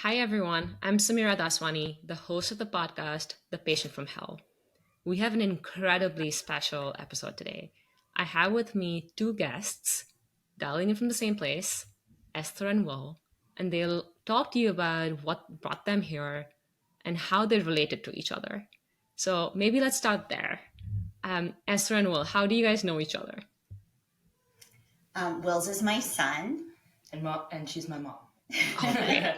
Hi, everyone. I'm Samira Daswani, the host of the podcast, The Patient from Hell. We have an incredibly special episode today. I have with me two guests, dialing in from the same place, Esther and Will, and they'll talk to you about what brought them here and how they're related to each other. So maybe let's start there. Esther and Will, how do you guys know each other? Will's is my son. And she's my mom. Okay.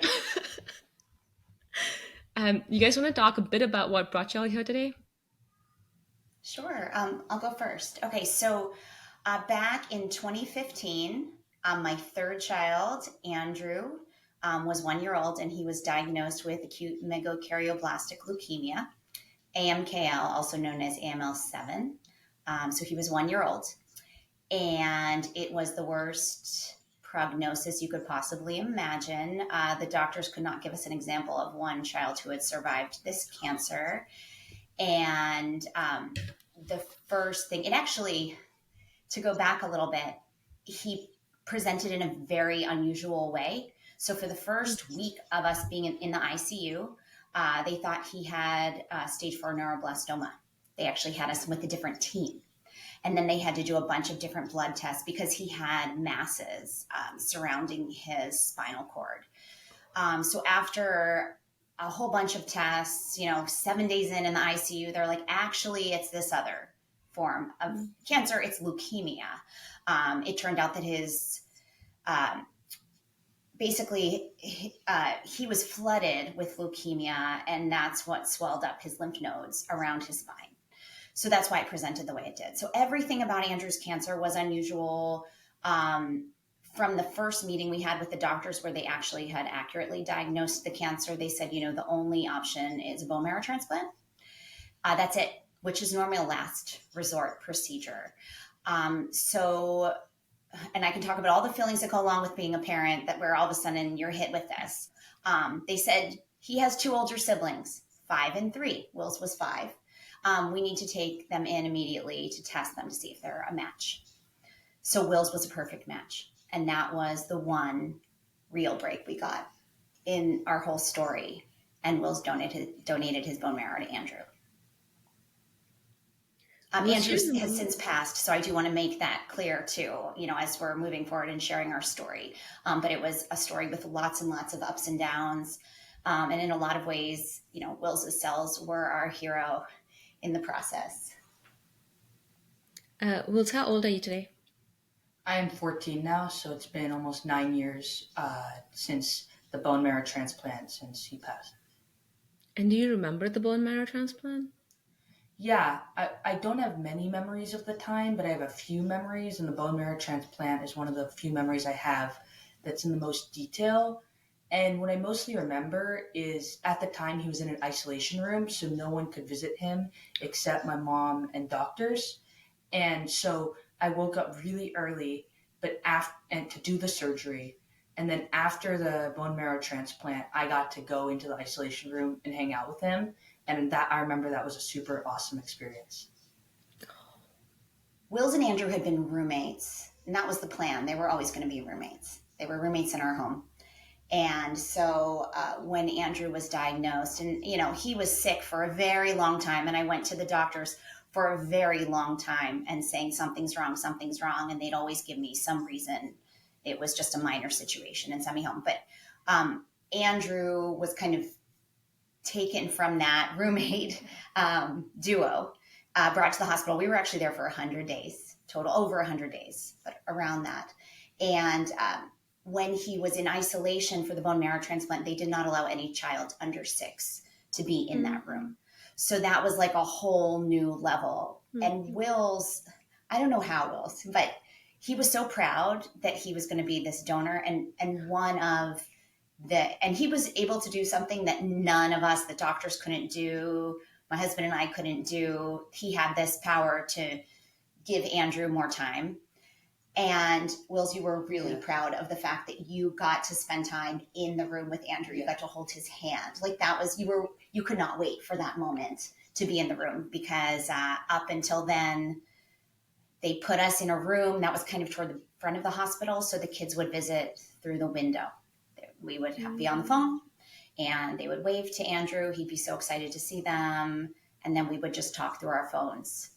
You guys want to talk a bit about what brought y'all here today? Sure. I'll go first. Okay, so back in 2015, my third child, Andrew, was 1 year old, and he was diagnosed with acute megakaryoblast leukemia, AMKL, also known as AML7. So he was 1 year old, and it was the worst prognosis you could possibly imagine. The doctors could not give us an example of one child who had survived this cancer. And the first thing, to go back a little bit, he presented in a very unusual way. So for the first week of us being in the ICU, they thought he had stage 4 neuroblastoma. They actually had us with a different team. And then they had to do a bunch of different blood tests because he had masses surrounding his spinal cord. So after a whole bunch of tests, 7 days in the ICU, they're like, actually, it's this other form of cancer. It's leukemia. It turned out that his, he was flooded with leukemia, and that's what swelled up his lymph nodes around his spine. So that's why it presented the way it did. So everything about Andrew's cancer was unusual. From the first meeting we had with the doctors where they actually had accurately diagnosed the cancer, they said, the only option is a bone marrow transplant. That's it, which is normally a last resort procedure. And I can talk about all the feelings that go along with being a parent, that where all of a sudden you're hit with this. They said he has two older siblings, 5 and 3. Will's was 5. We need to take them in immediately to test them to see if they're a match. So Will's was a perfect match. And that was the one real break we got in our whole story. And Will's donated his bone marrow to Andrew. Andrew has since passed, so I do want to make that clear too, as we're moving forward and sharing our story. But it was a story with lots and lots of ups and downs. And in a lot of ways, Will's cells were our hero in the process. Will, how old are you today? I am 14 now, so it's been almost 9 years since the bone marrow transplant, since he passed. And do you remember the bone marrow transplant? Yeah, I don't have many memories of the time, but I have a few memories, and the bone marrow transplant is one of the few memories I have that's in the most detail. And what I mostly remember is at the time he was in an isolation room, so no one could visit him except my mom and doctors. And so I woke up really early, and to do the surgery. And then after the bone marrow transplant, I got to go into the isolation room and hang out with him. And I remember that was a super awesome experience. Will's and Andrew had been roommates, and that was the plan. They were always going to be roommates. They were roommates in our home. And so when Andrew was diagnosed, and, he was sick for a very long time, and I went to the doctors for a very long time and saying something's wrong, and they'd always give me some reason. It was just a minor situation and send me home. But Andrew was kind of taken from that roommate duo, brought to the hospital. We were actually there for 100 days, total, over 100 days, but around that. And when he was in isolation for the bone marrow transplant, they did not allow any child under 6 to be in that room. So that was like a whole new level. And Will's, I don't know how Will's, but he was so proud that he was going to be this donor and he was able to do something that none of us, the doctors, couldn't do. My husband and I couldn't do. He had this power to give Andrew more time. And Wills, you were really proud of the fact that you got to spend time in the room with Andrew. You got to hold his hand. Like that was, you could not wait for that moment to be in the room because up until then, they put us in a room that was kind of toward the front of the hospital. So the kids would visit through the window. We would be on the phone and they would wave to Andrew. He'd be so excited to see them. And then we would just talk through our phones,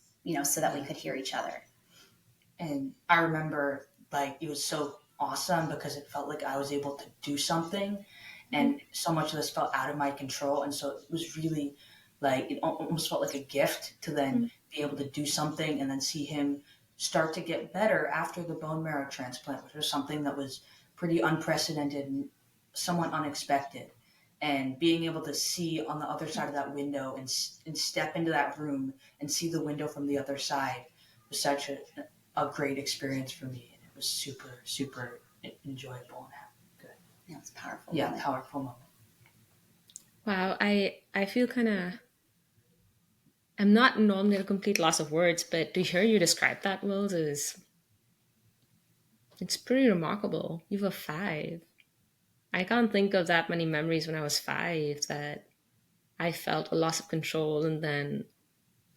so that we could hear each other. And I remember it was so awesome because it felt like I was able to do something, and so much of this felt out of my control. And so it was really it almost felt like a gift to then be able to do something and then see him start to get better after the bone marrow transplant, which was something that was pretty unprecedented and somewhat unexpected. And being able to see on the other side of that window and step into that room and see the window from the other side was such a great experience for me. And it was super, super enjoyable and good. Yeah, it was a powerful moment. Powerful moment. Wow, I feel kind of, I'm not normally at a complete loss of words, but to hear you describe that, Wills, it's pretty remarkable. You were 5. I can't think of that many memories when I was 5 that I felt a loss of control and then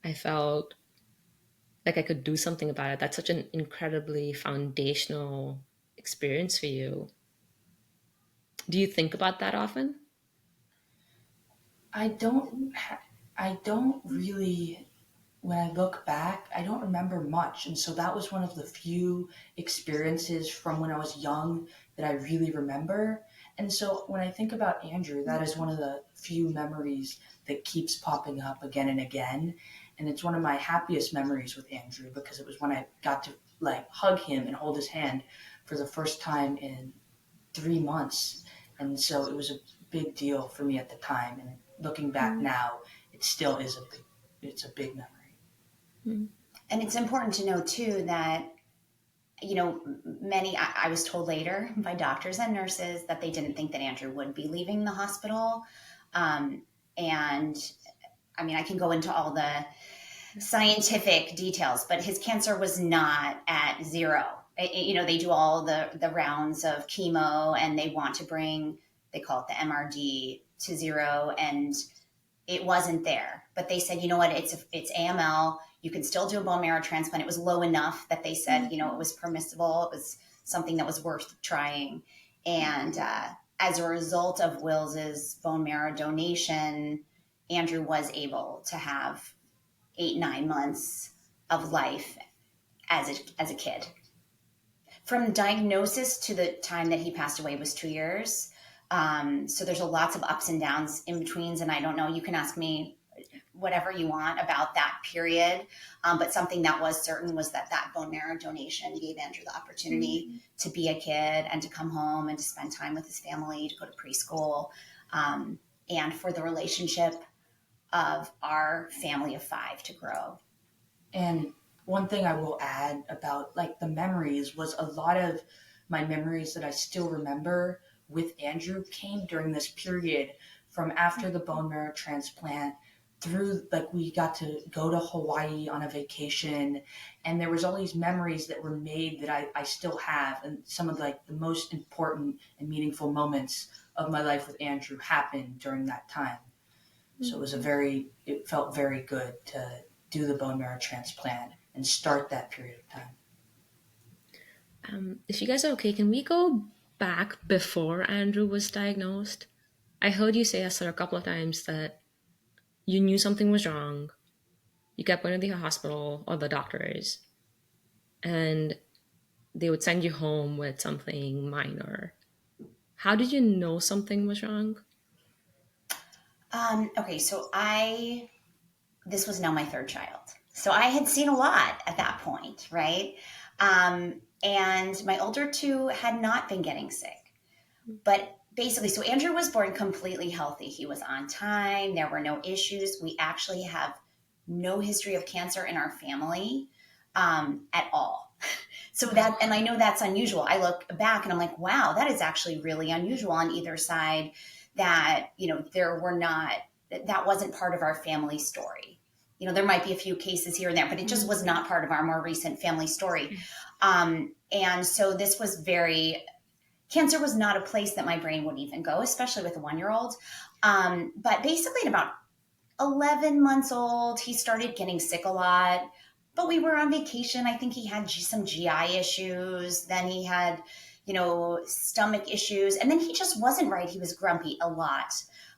I felt like I could do something about it. That's such an incredibly foundational experience for you. Do you think about that often? I don't really, when I look back, I don't remember much. And so that was one of the few experiences from when I was young that I really remember. And so when I think about Andrew, that is one of the few memories that keeps popping up again and again. And it's one of my happiest memories with Andrew because it was when I got to hug him and hold his hand for the first time in 3 months. And so it was a big deal for me at the time. And looking back now, it still is it's a big memory. And it's important to know too that, I was told later by doctors and nurses that they didn't think that Andrew would be leaving the hospital. And I mean, I can go into all the scientific details, but his cancer was not at 0. They do all the rounds of chemo and they want to bring, they call it the MRD to 0. And it wasn't there, but they said, you know what, it's AML. You can still do a bone marrow transplant. It was low enough that they said, it was permissible. It was something that was worth trying. And as a result of Wills's bone marrow donation, Andrew was able to have 8-9 months of life as a kid. From diagnosis to the time that he passed away was 2 years. So there's lots of ups and downs in betweens. And I don't know, you can ask me whatever you want about that period. But something that was certain was that bone marrow donation gave Andrew the opportunity to be a kid and to come home and to spend time with his family, to go to preschool, and for the relationship of our family of 5 to grow. And one thing I will add about the memories was a lot of my memories that I still remember with Andrew came during this period from after the bone marrow transplant through, we got to go to Hawaii on a vacation, and there was all these memories that were made that I still have. And some of the most important and meaningful moments of my life with Andrew happened during that time. So it felt very good to do the bone marrow transplant and start that period of time. If you guys are okay, can we go back before Andrew was diagnosed? I heard you say, Esther, a couple of times that you knew something was wrong. You kept going to the hospital or the doctors, and they would send you home with something minor. How did you know something was wrong? Okay, so this was now my 3rd child. So I had seen a lot at that point, right? And my older 2 had not been getting sick. But basically, so Andrew was born completely healthy. He was on time. There were no issues. We actually have no history of cancer in our family at all. So and I know that's unusual. I look back and I'm like, wow, that is actually really unusual on either side, that, that wasn't part of our family story. There might be a few cases here and there, but it just was not part of our more recent family story. And so this was cancer was not a place that my brain would even go, especially with a 1-year-old. But basically at about 11 months old, he started getting sick a lot, but we were on vacation. I think he had some GI issues. Then he had, stomach issues. And then he just wasn't right. He was grumpy a lot.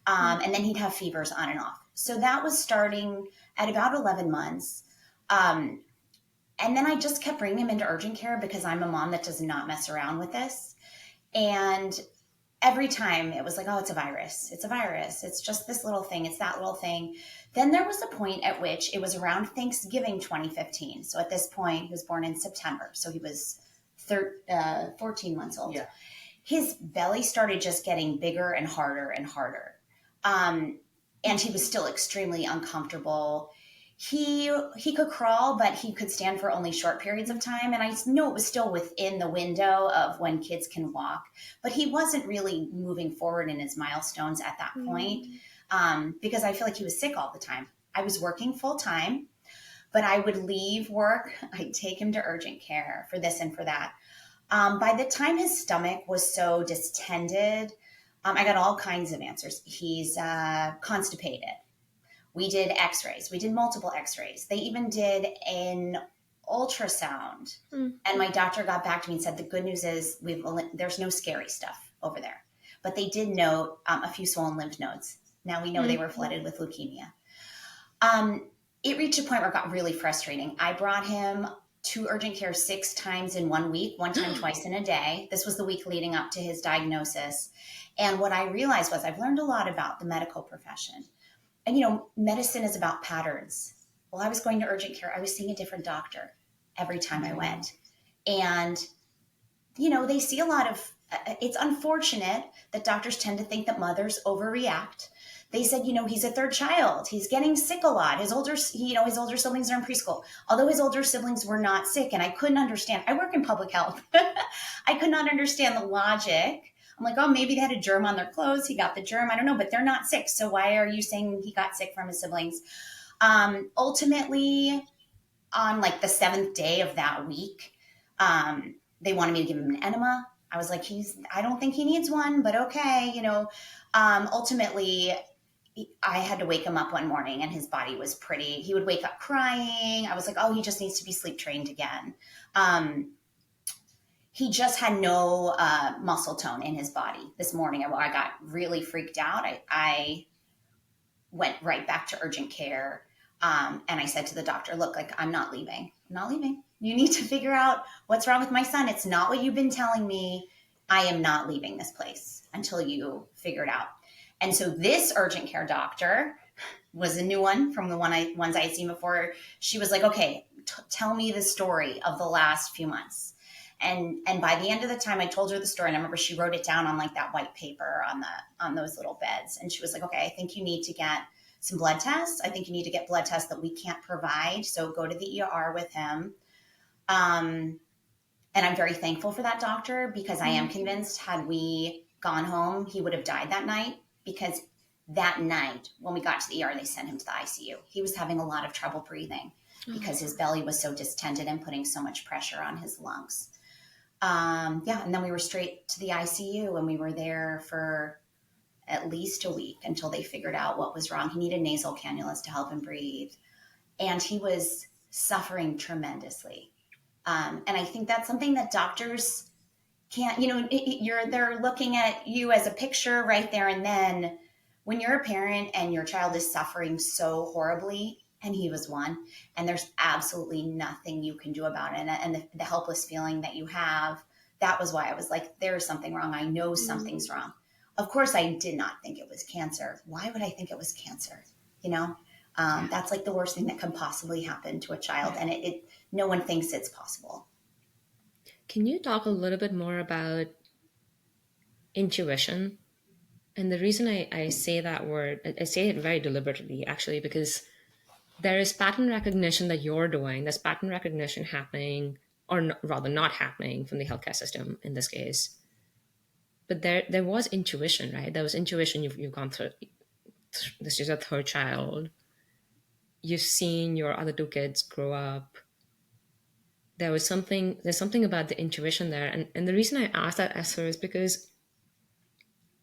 And then he'd have fevers on and off. So that was starting at about 11 months. And then I just kept bringing him into urgent care because I'm a mom that does not mess around with this. And every time it was like, oh, it's a virus. It's a virus. It's just this little thing. It's that little thing. Then there was a point at which it was around Thanksgiving 2015. So at this point, he was born in September. So he was 14 months old. Yeah. His belly started just getting bigger and harder and harder. And he was still extremely uncomfortable. He could crawl, but he could stand for only short periods of time. And I know it was still within the window of when kids can walk, but he wasn't really moving forward in his milestones at that point, because I feel like he was sick all the time. I was working full time, but I would leave work. I'd take him to urgent care for this and for that. By the time his stomach was so distended, I got all kinds of answers. He's constipated. We did x-rays. We did multiple x-rays. They even did an ultrasound. And my doctor got back to me and said, the good news is there's no scary stuff over there. But they did note a few swollen lymph nodes. Now we know they were flooded with leukemia. It reached a point where it got really frustrating. I brought him to urgent care 6 times in 1 week, one time twice in a day. This was the week leading up to his diagnosis. And what I realized was I've learned a lot about the medical profession. And, medicine is about patterns. Well, I was going to urgent care. I was seeing a different doctor every time I went. And, they see a lot of, it's unfortunate that doctors tend to think that mothers overreact. They said, he's a third child. He's getting sick a lot. His older siblings are in preschool, although his older siblings were not sick. And I couldn't understand. I work in public health. I could not understand the logic. I'm like, oh, maybe they had a germ on their clothes. He got the germ. I don't know, but they're not sick. So why are you saying he got sick from his siblings? Ultimately, on like the 7th day of that week, they wanted me to give him an enema. I was like, I don't think he needs one, but okay. Ultimately, I had to wake him up one morning and his body was he would wake up crying. I was like, oh, he just needs to be sleep trained again. He just had no muscle tone in his body this morning. I got really freaked out. I went right back to urgent care. And I said to the doctor, look, I'm not leaving. I'm not leaving. You need to figure out what's wrong with my son. It's not what you've been telling me. I am not leaving this place until you figure it out. And so this urgent care doctor was a new one from the ones I had seen before. She was like, okay, tell me the story of the last few months. And by the end of the time I told her the story, and I remember she wrote it down on like that white paper on those little beds. And she was like, okay, I think you need to get some blood tests. I think you need to get blood tests that we can't provide. So go to the ER with him. And I'm very thankful for that doctor because I am convinced had we gone home, he would have died that night, because that night when we got to the ER, they sent him to the ICU. He was having a lot of trouble breathing because his belly was so distended and putting so much pressure on his lungs. And then we were straight to the ICU, and we were there for at least a week until they figured out what was wrong. He needed nasal cannulas to help him breathe, and he was suffering tremendously. And I think that's something that doctors can't, they're looking at you as a picture right there and then. When you're a parent and your child is suffering so horribly, and he was one, and there's absolutely nothing you can do about it. And the helpless feeling that you have, that was why I was like, there's something wrong. I know something's wrong. Of course, I did not think it was cancer. Why would I think it was cancer? That's like the worst thing that can possibly happen to a child. And no one thinks it's possible. Can you talk a little bit more about intuition? And the reason I say that word, I say it very deliberately, actually, because there is pattern recognition that you're doing. There's pattern recognition happening, or rather not happening from the healthcare system in this case. But there was intuition, right? There was intuition. You've gone through. This is your 3rd child. You've seen your other 2 kids grow up. There's something about the intuition there. And the reason I asked that, Esther, is because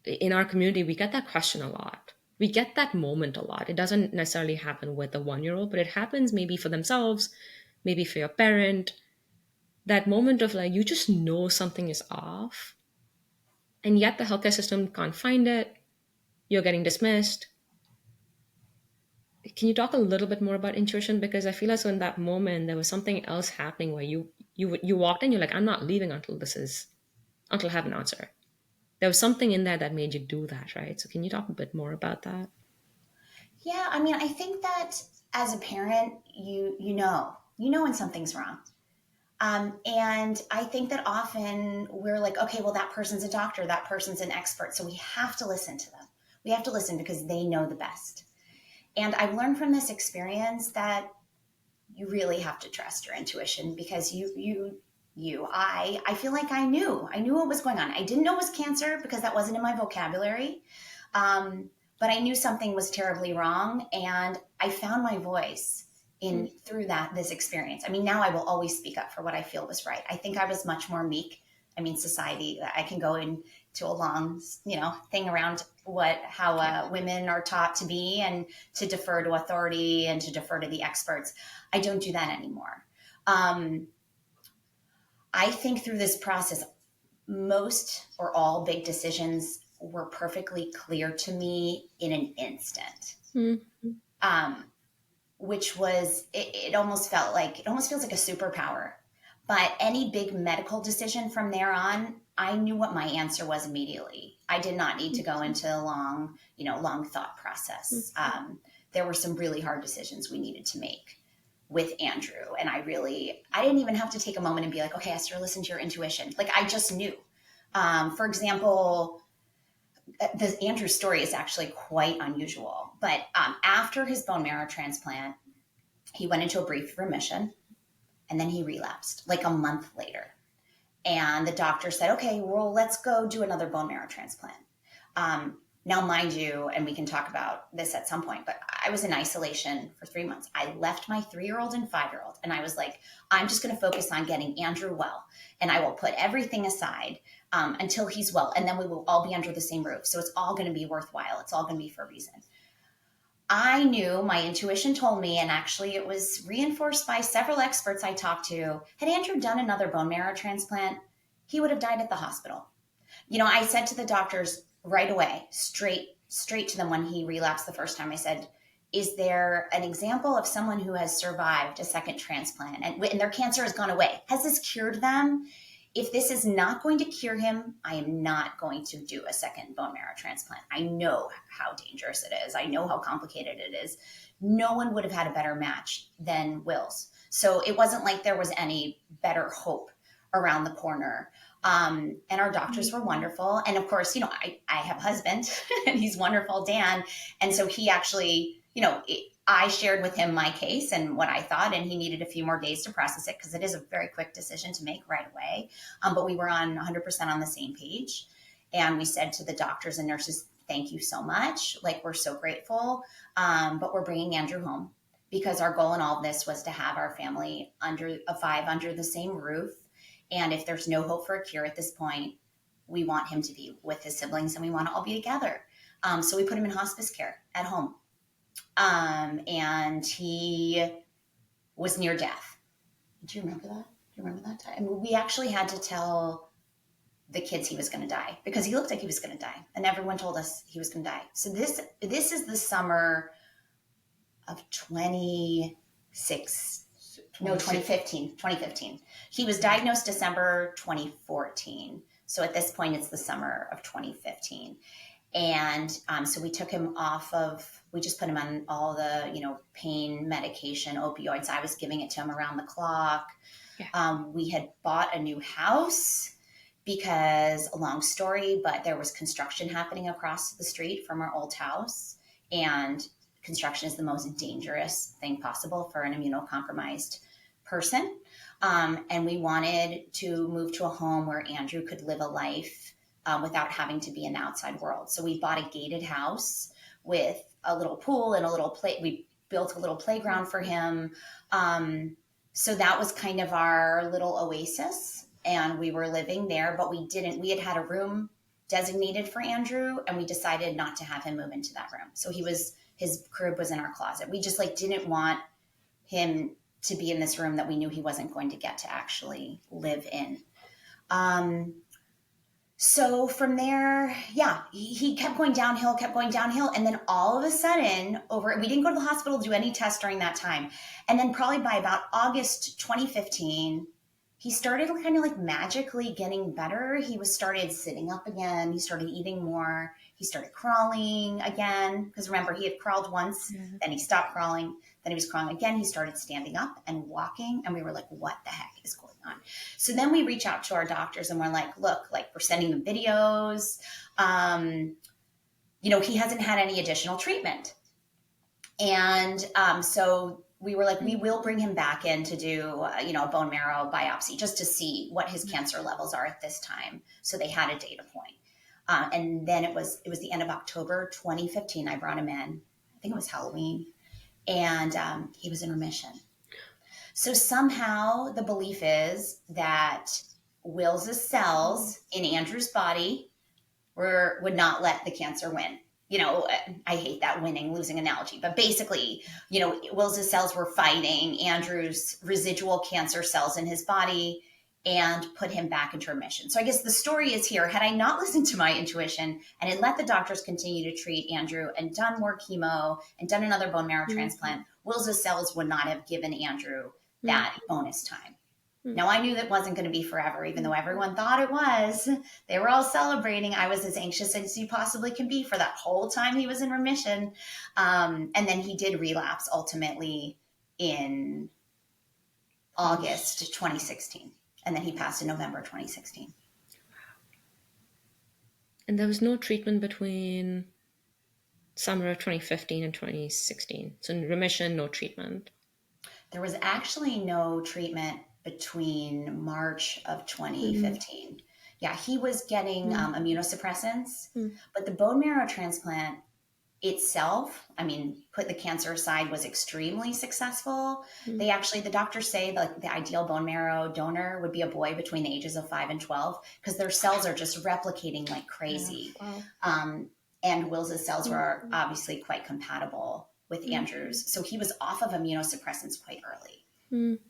in our community, we get that question a lot. We get that moment a lot. It doesn't necessarily happen with a 1-year-old, but it happens maybe for themselves, maybe for your parent. that moment of like, you just know something is off, and yet the healthcare system can't find it. You're getting dismissed. Can you talk a little bit more about intuition? Because I feel as though in that moment there was something else happening where you walked in, you're like, I'm not leaving until I have an answer. There was something in there that made you do that, right? So can you talk a bit more about that? Yeah, I mean, I think that as a parent, you know when something's wrong. And I think that often we're like, okay, well, that person's a doctor, that person's an expert, so we have to listen to them. We have to listen because they know the best. And I've learned from this experience that you really have to trust your intuition because I feel like I knew what was going on. I didn't know it was cancer because that wasn't in my vocabulary. But I knew something was terribly wrong, and I found my voice in through this experience. I mean, now I will always speak up for what I feel was right. I think I was much more meek. I mean, society, I can go into a long, thing around how women are taught to be and to defer to authority and to defer to the experts. I don't do that anymore. I think through this process, most or all big decisions were perfectly clear to me in an instant. Which was, it almost feels like a superpower. But any big medical decision from there on, I knew what my answer was immediately. I did not need to go into a long thought process. There were some really hard decisions we needed to make with Andrew. And I didn't even have to take a moment and be like, okay, Esther, listen to your intuition. Like, I just knew. For example, the Andrew story is actually quite unusual, but after his bone marrow transplant, he went into a brief remission and then he relapsed like a month later. And the doctor said, okay, well, let's go do another bone marrow transplant. Now, mind you, and we can talk about this at some point, but I was in isolation for 3 months. I left my 3-year-old and 5-year-old, and I was like, I'm just going to focus on getting Andrew well, and I will put everything aside until he's well, and then we will all be under the same roof. So it's all going to be worthwhile. It's all going to be for a reason. I knew, my intuition told me, and actually it was reinforced by several experts I talked to, had Andrew done another bone marrow transplant, he would have died at the hospital. I said to the doctors right away, straight to them when he relapsed the first time, I said, is there an example of someone who has survived a second transplant and their cancer has gone away? Has this cured them? If this is not going to cure him, I am not going to do a second bone marrow transplant. I know how dangerous it is. I know how complicated it is. No one would have had a better match than Will's. So it wasn't like there was any better hope around the corner. And our doctors were wonderful. And of course, I have a husband and he's wonderful, Dan. And so he actually, I shared with him my case and what I thought, and he needed a few more days to process it because it is a very quick decision to make right away. But we were on 100% on the same page. And we said to the doctors and nurses, thank you so much. Like, we're so grateful. But we're bringing Andrew home because our goal in all of this was to have our family under the same roof. And if there's no hope for a cure at this point, we want him to be with his siblings and we want to all be together. So we put him in hospice care at home. And he was near death. Do you remember that? Do you remember that time? And we actually had to tell the kids he was going to die because he looked like he was going to die. And everyone told us he was going to die. So this is the summer of 2015. He was diagnosed December 2014. So at this point, it's the summer of 2015. And so we took him we just put him on all the, pain medication, opioids. I was giving it to him around the clock. Yeah. We had bought a new house because, a long story, but there was construction happening across the street from our old house. And construction is the most dangerous thing possible for an immunocompromised person. And we wanted to move to a home where Andrew could live a life without having to be in the outside world. So we bought a gated house with a little pool and we built a little playground for him. So that was kind of our little oasis, and we were living there, but we had a room designated for Andrew, and we decided not to have him move into that room. So his crib was in our closet. We just didn't want him to be in this room that we knew he wasn't going to get to actually live in. So from there, he kept going downhill. And then all of a sudden we didn't go to the hospital to do any tests during that time. And then probably by about August 2015, he started kind of like magically getting better. He started sitting up again. He started eating more. He started crawling again. Because remember, he had crawled once, then he stopped crawling. Then he was crawling again. He started standing up and walking. And we were like, what the heck is going on? So then we reach out to our doctors and we're like, look, like we're sending them videos. He hasn't had any additional treatment. And so we were like, we will bring him back in to do, a bone marrow biopsy just to see what his cancer levels are at this time. So they had a data point. And then it was the end of October 2015. I brought him in. I think it was Halloween. And he was in remission. So somehow the belief is that Will's cells in Andrew's body would not let the cancer win. I hate that losing analogy, but basically, Will's cells were fighting Andrew's residual cancer cells in his body and put him back into remission. So I guess the story is here. Had I not listened to my intuition and had let the doctors continue to treat Andrew and done more chemo and done another bone marrow transplant, Will's cells would not have given Andrew that bonus time. Now, I knew that wasn't going to be forever, even though everyone thought it was. They were all celebrating. I was as anxious as you possibly can be for that whole time he was in remission. And then he did relapse ultimately in August 2016. And then he passed in November 2016. And there was no treatment between summer of 2015 and 2016. So in remission, no treatment. There was actually no treatment between March of 2015. Yeah, he was getting immunosuppressants, but the bone marrow transplant itself, put the cancer aside, was extremely successful. The doctors say like the ideal bone marrow donor would be a boy between the ages of 5 and 12 because their cells are just replicating like crazy. And Will's cells were obviously quite compatible with Andrew's. So he was off of immunosuppressants quite early.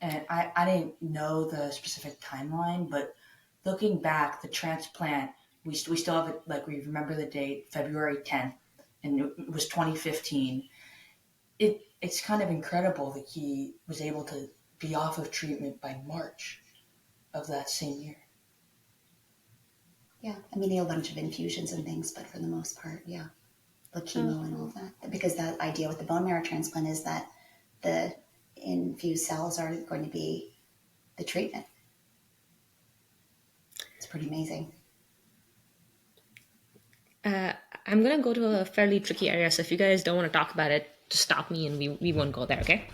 And I didn't know the specific timeline, but looking back, the transplant, we still have it, like we remember the date, February 10th, and it was 2015. It's kind of incredible that he was able to be off of treatment by March of that same year. Yeah, they had a bunch of infusions and things, but for the most part, yeah, the chemo and all of that. Because the idea with the bone marrow transplant is that the infused cells are going to be the treatment. It's pretty amazing. I'm going to go to a fairly tricky area, so if you guys don't want to talk about it, just stop me and we won't go there, okay?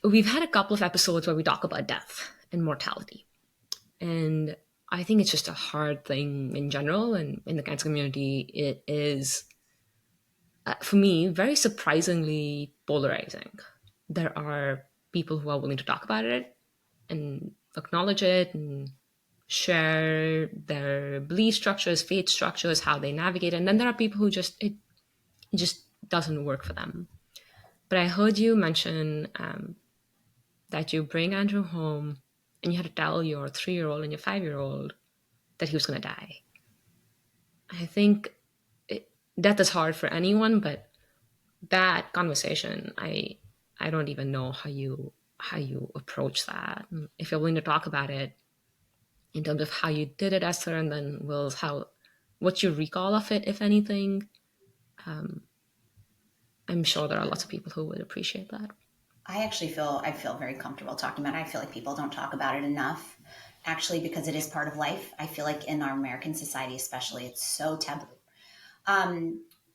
We've had a couple of episodes where we talk about death and mortality. And I think it's just a hard thing in general, and in the cancer community, it is, for me, very surprisingly polarizing. There are people who are willing to talk about it and acknowledge it and share their belief structures, faith structures, how they navigate. And then there are people who it just doesn't work for them. But I heard you mention that you bring Andrew home and you had to tell your 3-year-old and your 5-year-old that he was going to die. I think death is hard for anyone, but that conversation, I don't even know how you approach that. If you're willing to talk about it in terms of how you did it, Esther, and then Will's, what you recall of it, if anything. I'm sure there are lots of people who would appreciate that. I feel very comfortable talking about it. I feel like people don't talk about it enough, actually, because it is part of life. I feel like in our American society, especially, it's so taboo.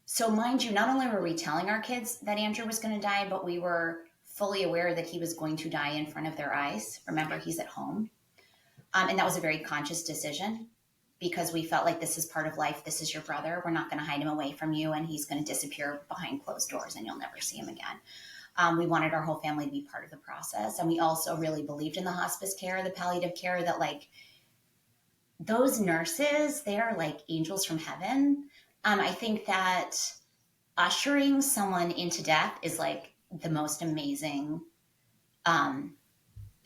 So mind you, not only were we telling our kids that Andrew was going to die, but we were fully aware that he was going to die in front of their eyes. Remember, he's at home. And that was a very conscious decision because we felt like this is part of life. This is your brother. We're not going to hide him away from you, and he's going to disappear behind closed doors and you'll never see him again. We wanted our whole family to be part of the process. And we also really believed in the hospice care, the palliative care, that like those nurses, they are like angels from heaven. I think that ushering someone into death is like the most amazing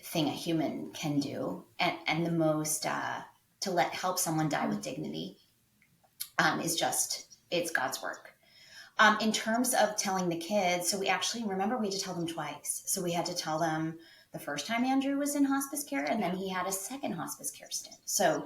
thing a human can do, and the most to help someone die with dignity is just, it's God's work. In terms of telling the kids, so we had to tell them twice. So we had to tell them the first time Andrew was in hospice care, and then he had a second hospice care stint. So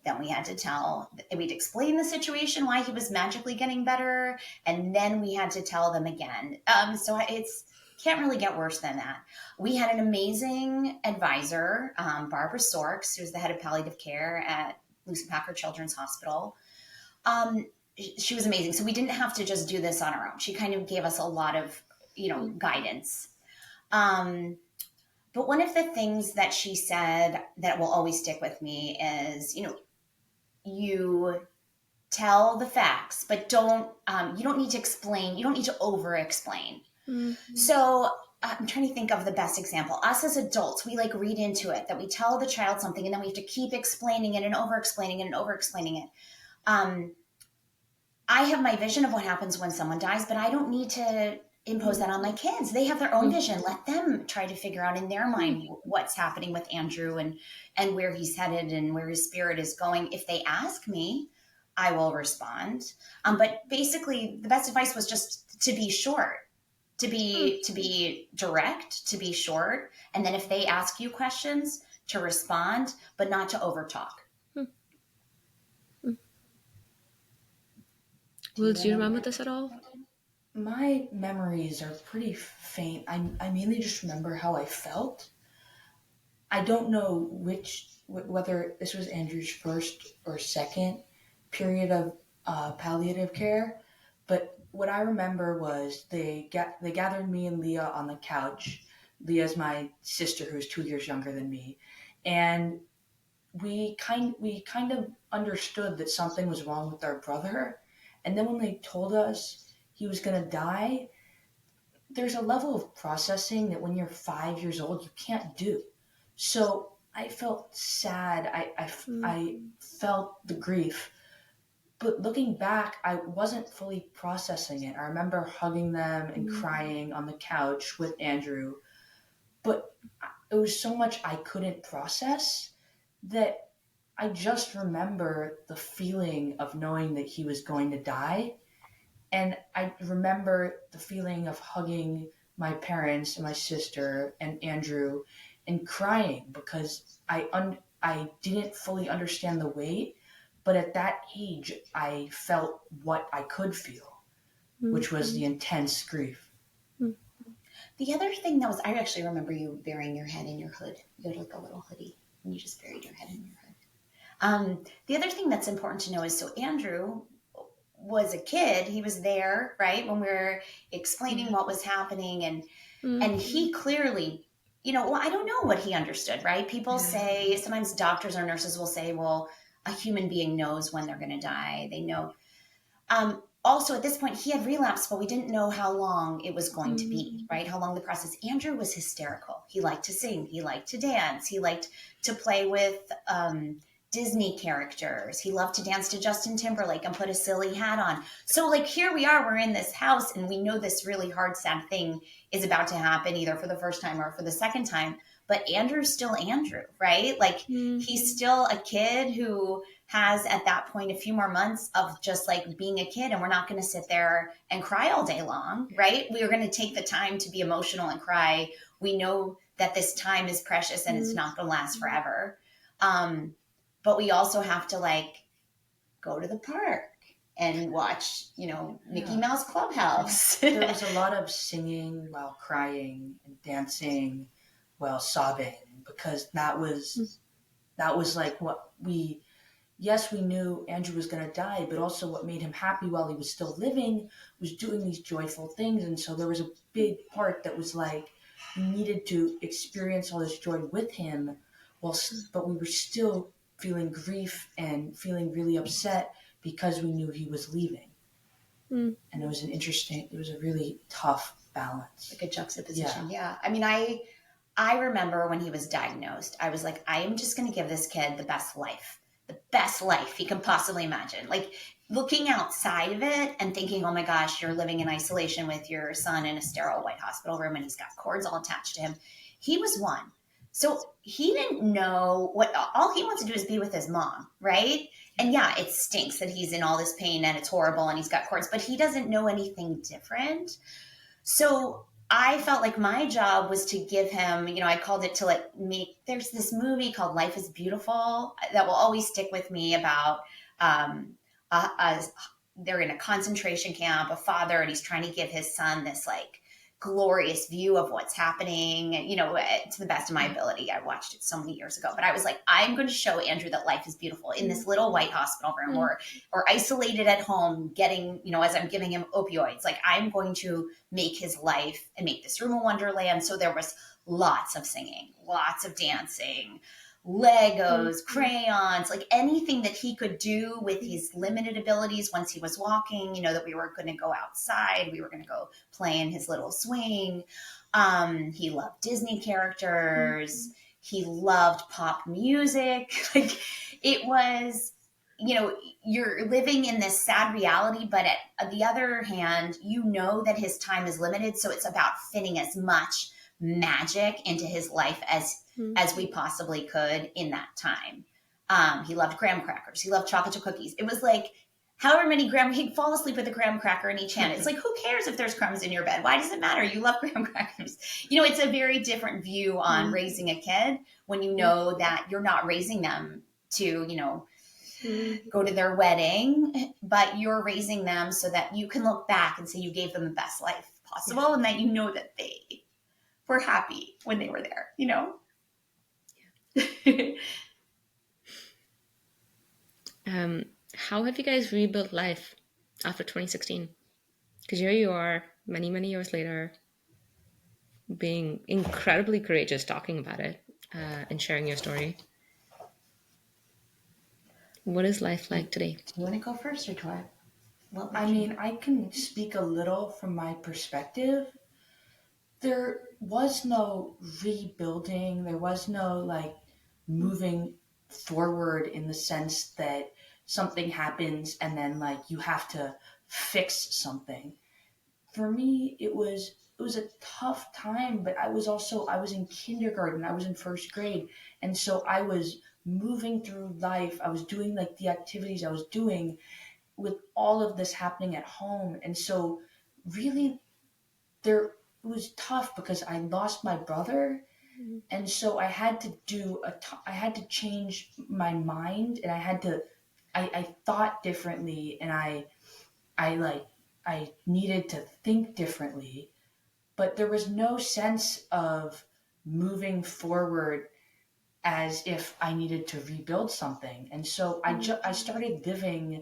then we'd explain the situation, why he was magically getting better, and then we had to tell them again. So it's can't really get worse than that. We had an amazing advisor, Barbara Sorks, who's the head of palliative care at Lucile Packard Children's Hospital. She was amazing. So we didn't have to just do this on our own. She kind of gave us a lot of, guidance. But one of the things that she said that will always stick with me is, you tell the facts, but you don't need to explain. You don't need to over explain. Mm-hmm. So I'm trying to think of the best example. Us as adults, we read into it, that we tell the child something and then we have to keep explaining it and over explaining it and over explaining it. I have my vision of what happens when someone dies, but I don't need to impose that on my kids. They have their own vision. Let them try to figure out in their mind what's happening with Andrew and where he's headed and where his spirit is going. If they ask me, I will respond. But basically the best advice was just to be short, to be direct, to be short. And then if they ask you questions, to respond, but not to overtalk. Will, do you remember this at all? My memories are pretty faint. I mainly just remember how I felt. I don't know whether this was Andrew's first or second period of palliative care, but what I remember was they gathered me and Leah on the couch. Leah's my sister, who's 2 years younger than me, and we kind of understood that something was wrong with our brother. And then when they told us he was going to die, there's a level of processing that when you're 5 years old, you can't do. So I felt sad. I felt the grief. But looking back, I wasn't fully processing it. I remember hugging them and crying on the couch with Andrew. But it was so much I couldn't process that I just remember the feeling of knowing that he was going to die. And I remember the feeling of hugging my parents and my sister and Andrew and crying because I didn't fully understand the weight. But at that age, I felt what I could feel, which was the intense grief. The other thing I actually remember you burying your head in your hood. You had a little hoodie and you just buried your head in your hood. The other thing that's important to know is, so Andrew was a kid. He was there, right, when we were explaining what was happening, and he clearly, I don't know what he understood, right? People say, sometimes doctors or nurses will say, well, a human being knows when they're going to die. They know. Also, at this point, he had relapsed, but we didn't know how long it was going to be, right? How long the process. Andrew was hysterical. He liked to sing. He liked to dance. He liked to play with Disney characters. He loved to dance to Justin Timberlake and put a silly hat on. So here we are, we're in this house and we know this really hard, sad thing is about to happen either for the first time or for the second time. But Andrew's still Andrew, right? He's still a kid who has at that point a few more months of just being a kid, and we're not going to sit there and cry all day long, right? We are going to take the time to be emotional and cry. We know that this time is precious and it's not going to last forever. But we also have to go to the park and watch, Mickey Mouse Clubhouse. There was a lot of singing while crying and dancing while sobbing, because that was what we knew Andrew was going to die, but also what made him happy while he was still living was doing these joyful things. And so there was a big part that was we needed to experience all this joy with him, but we were still feeling grief and feeling really upset because we knew he was leaving. And it was a really tough balance. A juxtaposition. Yeah. I mean, I remember when he was diagnosed, I was I am just going to give this kid the best life best life he can possibly imagine. Like looking outside of it and thinking, oh my gosh, you're living in isolation with your son in a sterile white hospital room and he's got cords all attached to him. He was one. So he didn't know all he wants to do is be with his mom, right? And yeah, it stinks that he's in all this pain and it's horrible and he's got cords, but he doesn't know anything different. So I felt like my job was to give him, I called it to there's this movie called Life is Beautiful that will always stick with me about, they're in a concentration camp, a father, and he's trying to give his son this like glorious view of what's happening, to the best of my ability. I watched it so many years ago, but I was like, I'm going to show Andrew that life is beautiful in this little white hospital room or isolated at home getting, as I'm giving him opioids, like I'm going to make his life and make this room a wonderland. So there was lots of singing, lots of dancing, Legos, crayons, like anything that he could do with his limited abilities once he was walking, that we were going to go outside. We were going to go play in his little swing. He loved Disney characters. He loved pop music. Like it was, you're living in this sad reality, but at the other hand, that his time is limited. So it's about fitting as much magic into his life as we possibly could in that time. He loved graham crackers. He loved chocolate chip cookies. It was like however many he'd fall asleep with a graham cracker in each hand. It's like, who cares if there's crumbs in your bed? Why does it matter? You love graham crackers. It's a very different view on raising a kid when you know that you're not raising them to, go to their wedding, but you're raising them so that you can look back and say you gave them the best life possible and that that they were happy when they were there, How have you guys rebuilt life after 2016? Because here you are, many, many years later, being incredibly courageous, talking about it and sharing your story. What is life like today? Do you want to go first or do I? I can speak a little from my perspective. There was no rebuilding. There was no moving forward in the sense that something happens and then you have to fix something. For me, it was a tough time, but I was in kindergarten. I was in first grade. And so I was moving through life. I was doing the activities I was doing with all of this happening at home. And so really it was tough because I lost my brother. And so I had to I had to change my mind, and I thought differently, and I needed to think differently, but there was no sense of moving forward as if I needed to rebuild something. And so I started living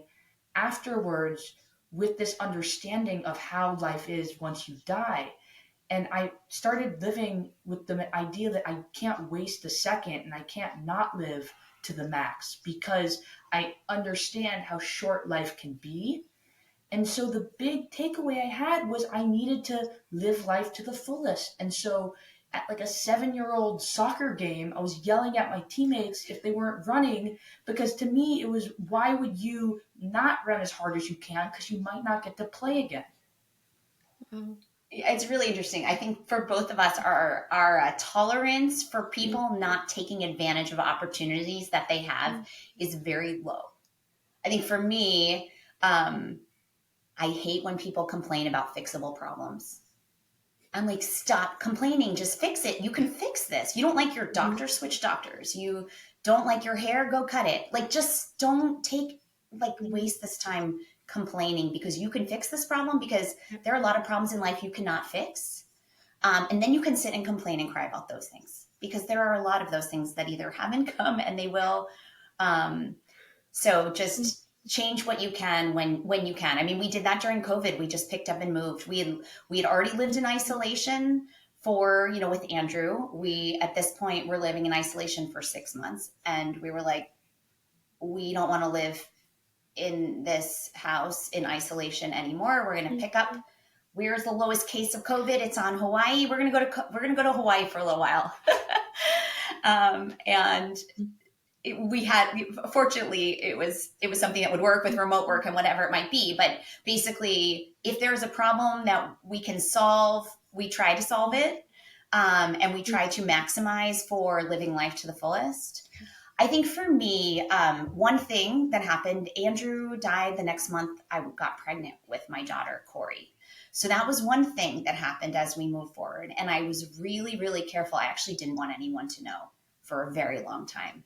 afterwards with this understanding of how life is once you die. And I started living with the idea that I can't waste a second and I can't not live to the max because I understand how short life can be. And so the big takeaway I had was I needed to live life to the fullest. And so at a 7-year-old soccer game, I was yelling at my teammates if they weren't running, because to me it was, why would you not run as hard as you can? Because you might not get to play again. It's really interesting. I think for both of us, our tolerance for people not taking advantage of opportunities that they have is very low. I think for me, I hate when people complain about fixable problems. I'm like, stop complaining, just fix it. You can fix this. You don't like your doctor, switch doctors. You don't like your hair, go cut it. Just don't waste this time complaining, because you can fix this problem, because there are a lot of problems in life you cannot fix. And then you can sit and complain and cry about those things, because there are a lot of those things that either haven't come and they will. So just change what you can when you can. I mean, we did that during COVID. We just picked up and moved. We had already lived in isolation for, with Andrew. We, at this point, were living in isolation for 6 months. And we were like, we don't want to live in this house in isolation anymore. We're going to pick up. Where's the lowest case of COVID? It's on Hawaii. We're going to go to Hawaii for a little while. And fortunately, it was something that would work with remote work and whatever it might be. But basically, if there's a problem that we can solve, we try to solve it. And we try to maximize for living life to the fullest. I think for me, one thing that happened, Andrew died the next month. I got pregnant with my daughter, Corey. So that was one thing that happened as we moved forward. And I was really, really careful. I actually didn't want anyone to know for a very long time.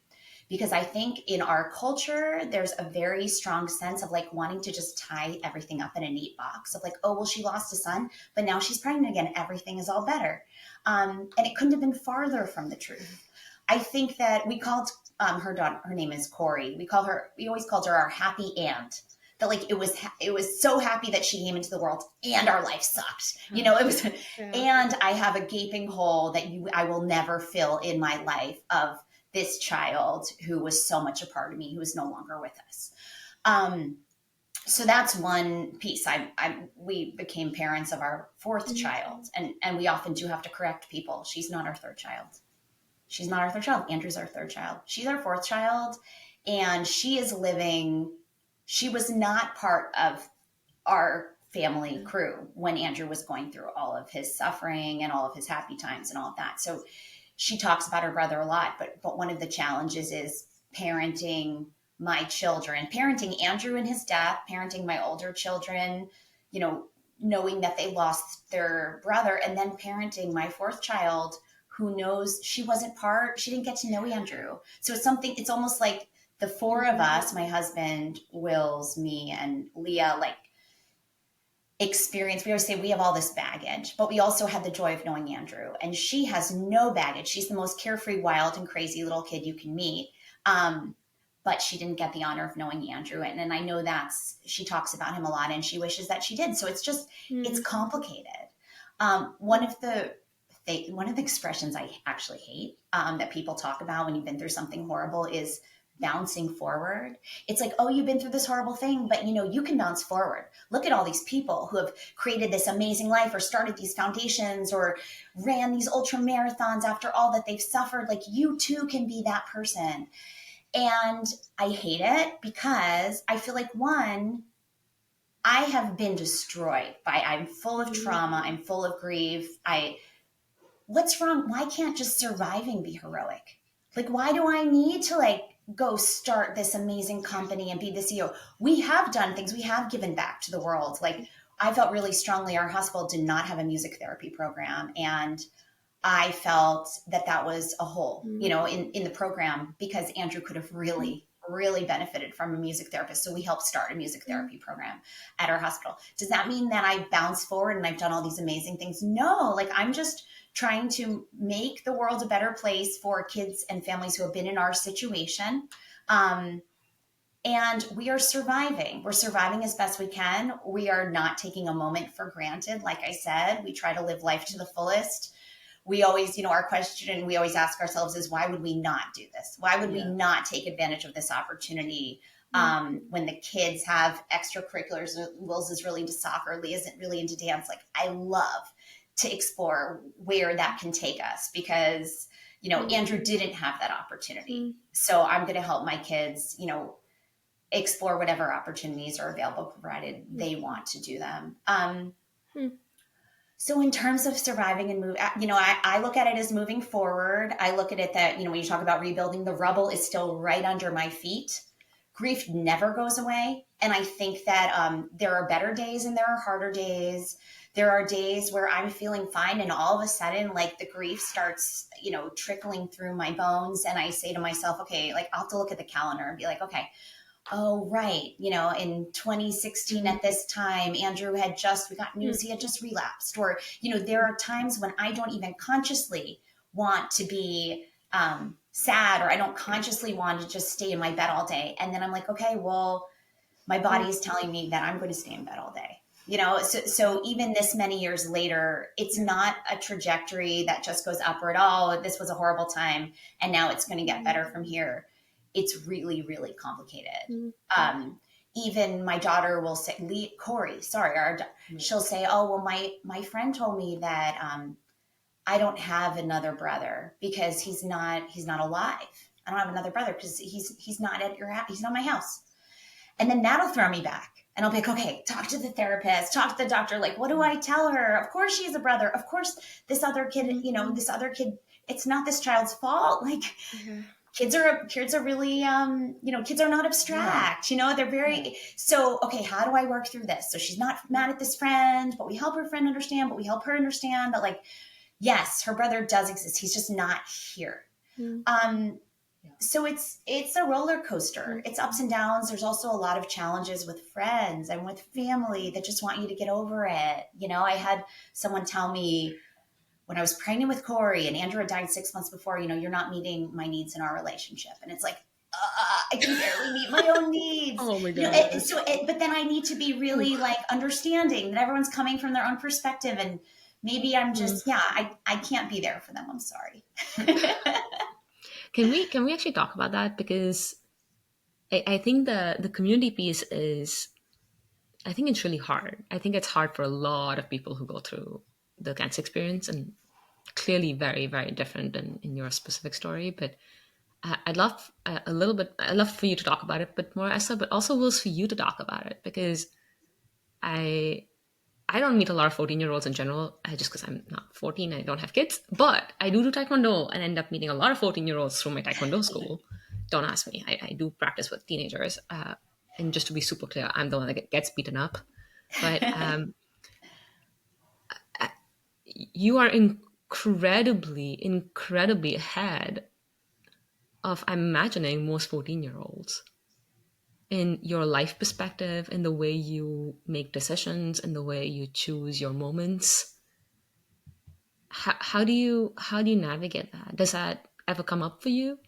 Because I think in our culture, there's a very strong sense of like wanting to just tie everything up in a neat box of like, oh, well, she lost a son, but now she's pregnant again. Everything is all better. And it couldn't have been farther from the truth. I think that we called her daughter, her name is Corey. We always called her our happy aunt. That like it was so happy that she came into the world and our life sucked. You know, it was, and I have a gaping hole that I will never fill in my life of this child who was so much a part of me, who is no longer with us. So that's one piece. We became parents of our fourth child, and we often do have to correct people. She's not our third child. She's not our third child. Andrew's our third child. She's our fourth child, and she was not part of our family crew when Andrew was going through all of his suffering and all of his happy times and all of that. So she talks about her brother a lot, but one of the challenges is parenting my children, parenting Andrew in his death, parenting my older children, you know, knowing that they lost their brother, and then parenting my fourth child who knows she didn't get to know Andrew. So it's almost like the four of us, my husband, Wills, me, and Leah, like, experience. We always say we have all this baggage, but we also had the joy of knowing Andrew, and she has no baggage. She's the most carefree, wild, and crazy little kid you can meet. But she didn't get the honor of knowing Andrew. And I know she talks about him a lot, and she wishes that she did. So it's just, it's complicated. One of the expressions I actually hate that people talk about when you've been through something horrible is bouncing forward. It's like, oh, you've been through this horrible thing, but you can bounce forward. Look at all these people who have created this amazing life or started these foundations or ran these ultra marathons after all that they've suffered. Like, you too can be that person. And I hate it because I feel like, one, I have been destroyed I'm full of trauma. I'm full of grief. What's wrong? Why can't just surviving be heroic? Like, why do I need to go start this amazing company and be the CEO? We have done things. We have given back to the world. Like, I felt really strongly our hospital did not have a music therapy program. And I felt that was a hole, in the program, because Andrew could have really, really benefited from a music therapist. So we helped start a music therapy program at our hospital. Does that mean that I bounce forward and I've done all these amazing things? No, I'm just trying to make the world a better place for kids and families who have been in our situation. And we are surviving. We're surviving as best we can. We are not taking a moment for granted. Like I said, we try to live life to the fullest. We always, our question we always ask ourselves is, why would we not do this? Why would we not take advantage of this opportunity when the kids have extracurriculars? Will's is really into soccer. Lee isn't really into dance. I love to explore where that can take us because, Andrew didn't have that opportunity. So I'm going to help my kids, explore whatever opportunities are available, provided they want to do them. So in terms of surviving and moving, I look at it as moving forward. I look at it that, when you talk about rebuilding, the rubble is still right under my feet. Grief never goes away. And I think that there are better days and there are harder days. There are days where I'm feeling fine and all of a sudden, the grief starts, trickling through my bones. And I say to myself, okay, I'll have to look at the calendar and be like, okay, oh, right. In 2016 at this time, Andrew we got news he had just relapsed. Or, there are times when I don't even consciously want to be sad, or I don't consciously want to just stay in my bed all day. And then I'm like, okay, well, my body is telling me that I'm going to stay in bed all day. So even this many years later, it's not a trajectory that just goes upward. Oh, this was a horrible time, and now it's going to get better from here. It's really, really complicated. Even my daughter will say, Corey, sorry, she'll say, oh, well, my friend told me that I don't have another brother because he's not alive. I don't have another brother because he's not at your house. He's not my house. And then that'll throw me back. And I'll be like, okay, talk to the therapist, talk to the doctor. Like, what do I tell her? Of course she has a brother. Of course this other kid, it's not this child's fault. Like kids are really, kids are not abstract, they're very, so, okay, how do I work through this? So she's not mad at this friend, but we help her friend understand, but we help her understand that like, yes, her brother does exist. He's just not here. So it's a roller coaster. It's ups and downs. There's also a lot of challenges with friends and with family that just want you to get over it. I had someone tell me when I was pregnant with Corey and Andrew had died 6 months before, you're not meeting my needs in our relationship. And it's like, I can barely meet my own needs. Oh my God. But then I need to be really like understanding that everyone's coming from their own perspective. And maybe I'm just, I can't be there for them. I'm sorry. Can we actually talk about that? Because I think the community piece is, I think it's really hard. I think it's hard for a lot of people who go through the cancer experience, and clearly very, very different in your specific story. But I'd love I'd love for you to talk about it, but more Esther, but also Wills for you to talk about it, because I don't meet a lot of 14-year-olds in general, just because I'm not 14 and I don't have kids. But I do Taekwondo and end up meeting a lot of 14-year-olds through my Taekwondo school. Don't ask me. I do practice with teenagers. And just to be super clear, I'm the one that gets beaten up. But you are incredibly, incredibly ahead of, I'm imagining, most 14-year-olds. In your life perspective, in the way you make decisions, in the way you choose your moments. How do you navigate that? Does that ever come up for you?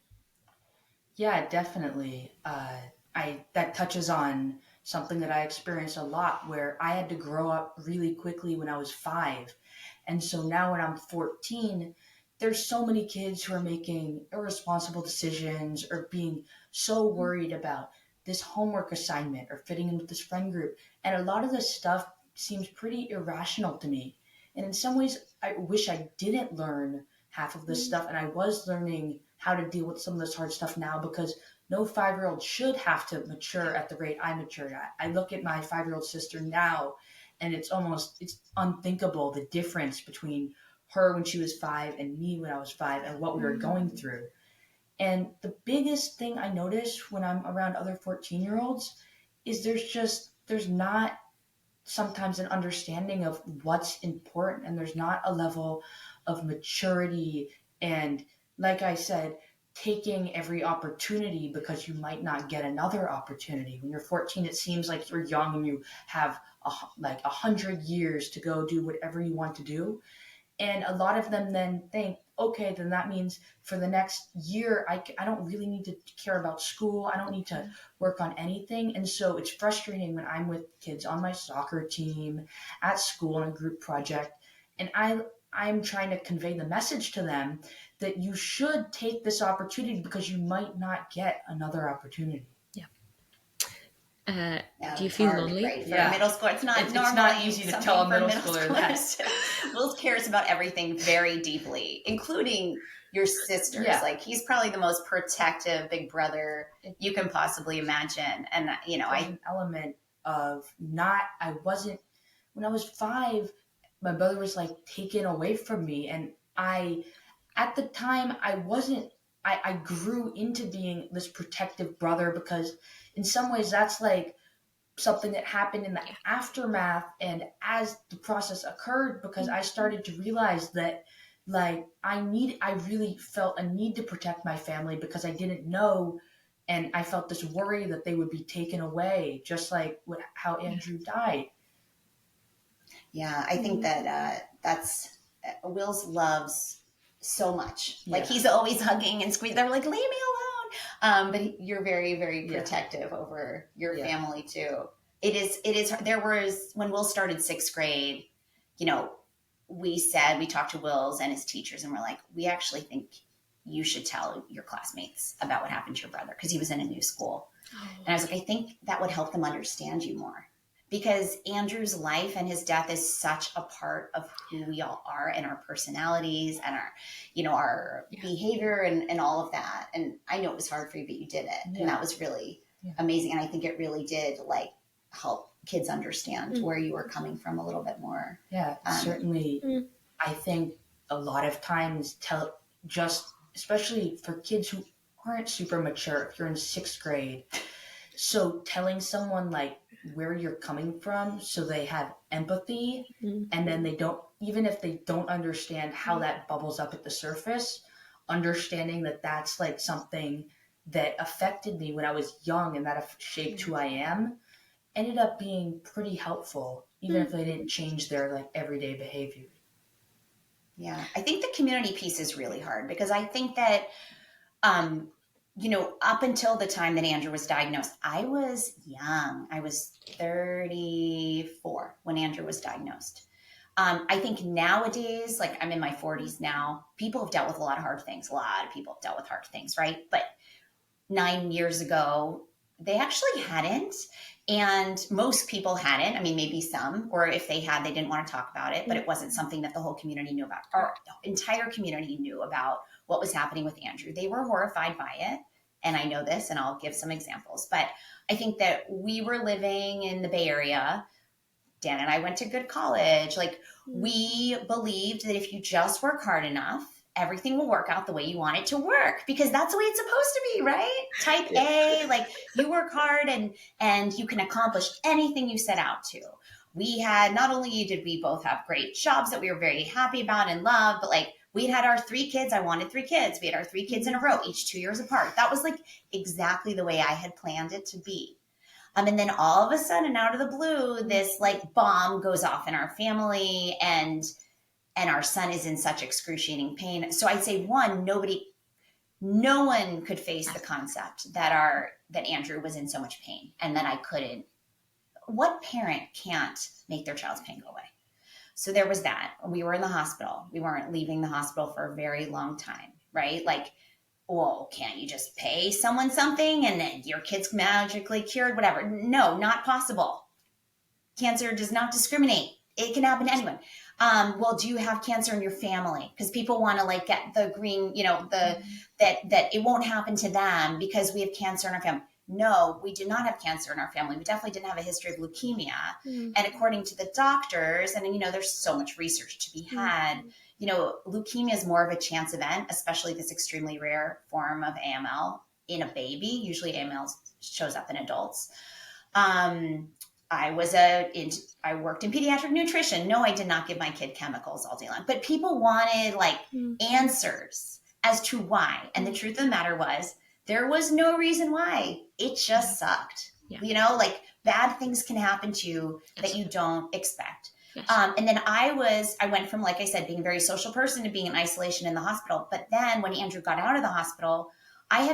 Yeah, definitely. That touches on something that I experienced a lot, where I had to grow up really quickly when I was 5. And so now when I'm 14, there's so many kids who are making irresponsible decisions or being so worried about this homework assignment or fitting in with this friend group. And a lot of this stuff seems pretty irrational to me. And in some ways, I wish I didn't learn half of this stuff. And I was learning how to deal with some of this hard stuff now, because no 5-year-old should have to mature at the rate I matured at. I look at my 5-year-old sister now, and it's unthinkable, the difference between her when she was 5 and me when I was 5 and what we were going through. And the biggest thing I notice when I'm around other 14-year-olds is there's not sometimes an understanding of what's important, and there's not a level of maturity and, like I said, taking every opportunity, because you might not get another opportunity. When you're 14, it seems like you're young and you have 100 years to go do whatever you want to do. And a lot of them then think, okay, then that means for the next year, I don't really need to care about school. I don't need to work on anything. And so it's frustrating when I'm with kids on my soccer team, at school, in a group project, and I'm trying to convey the message to them that you should take this opportunity because you might not get another opportunity. Do you feel lonely? Right? For a middle schooler, it's not easy to tell a middle schooler that. Wills cares about everything very deeply, including your sisters. Yeah. Like, he's probably the most protective big brother you can possibly imagine. And an element of when I was 5, my brother was like taken away from me, and at the time I grew into being this protective brother, because in some ways that's like something that happened in the aftermath and as the process occurred, because I started to realize that like I really felt a need to protect my family because I didn't know, and I felt this worry that they would be taken away, just like how Andrew died. Yeah, I think that that's Wills loves so much. Like, he's always hugging and squeezing. They're like, leave me alone. But you're very, very protective over your family too. It is. There was, when Will started 6th grade, we talked to Wills and his teachers, and we're like, we actually think you should tell your classmates about what happened to your brother, because he was in a new school. And I was like, I think that would help them understand you more. because Andrew's life and his death is such a part of who we all are and our personalities and our, our behavior and all of that. And I know it was hard for you, but you did it. And that was really amazing. And I think it really did help kids understand where you were coming from a little bit more. Yeah, certainly. I think a lot of times especially for kids who aren't super mature, if you're in 6th grade, so telling someone where you're coming from so they have empathy, and then they don't, even if they don't understand how that bubbles up at the surface, understanding that that's something that affected me when I was young and that shaped who I am, ended up being pretty helpful, even if they didn't change their everyday behavior. Yeah, I think the community piece is really hard because I think that, up until the time that Andrew was diagnosed, I was young. I was 34 when Andrew was diagnosed. I think nowadays, I'm in my 40s now, people have dealt with a lot of hard things. A lot of people have dealt with hard things, right? But 9 years ago, they actually hadn't. And most people hadn't. I mean, maybe some, or if they had, they didn't want to talk about it, but it wasn't something that the whole community knew about. Our entire community knew about what was happening with Andrew. They were horrified by it. And I know this, and I'll give some examples. But I think that we were living in the Bay Area. Dan and I went to good college. We believed that if you just work hard enough, everything will work out the way you want it to work, because that's the way it's supposed to be, right? Type A, you work hard and you can accomplish anything you set out to. We had, not only did we both have great jobs that we were very happy about and love, but we had our 3 kids. I wanted 3 kids. We had our 3 kids in a row, each 2 years apart. That was exactly the way I had planned it to be. And then all of a sudden, out of the blue, this bomb goes off in our family, and our son is in such excruciating pain. So I'd say, one, no one could face the concept that Andrew was in so much pain and that I couldn't. What parent can't make their child's pain go away? So there was that. We were in the hospital. We weren't leaving the hospital for a very long time, right? Well, can't you just pay someone something and then your kid's magically cured, whatever? No, not possible. Cancer does not discriminate. It can happen to anyone. Well, do you have cancer in your family? Because people want to get the green, that it won't happen to them because we have cancer in our family. No, we do not have cancer in our family. We definitely didn't have a history of leukemia. And according to the doctors, and there's so much research to be had, leukemia is more of a chance event, especially this extremely rare form of AML in a baby. Usually AML shows up in adults. I worked in pediatric nutrition. No, I did not give my kid chemicals all day long, but people wanted answers as to why. And the truth of the matter was, there was no reason why. It just sucked. Yeah. Bad things can happen to you that you don't expect. Yes. And then I went from, like I said, being a very social person to being in isolation in the hospital. But then when Andrew got out of the hospital, I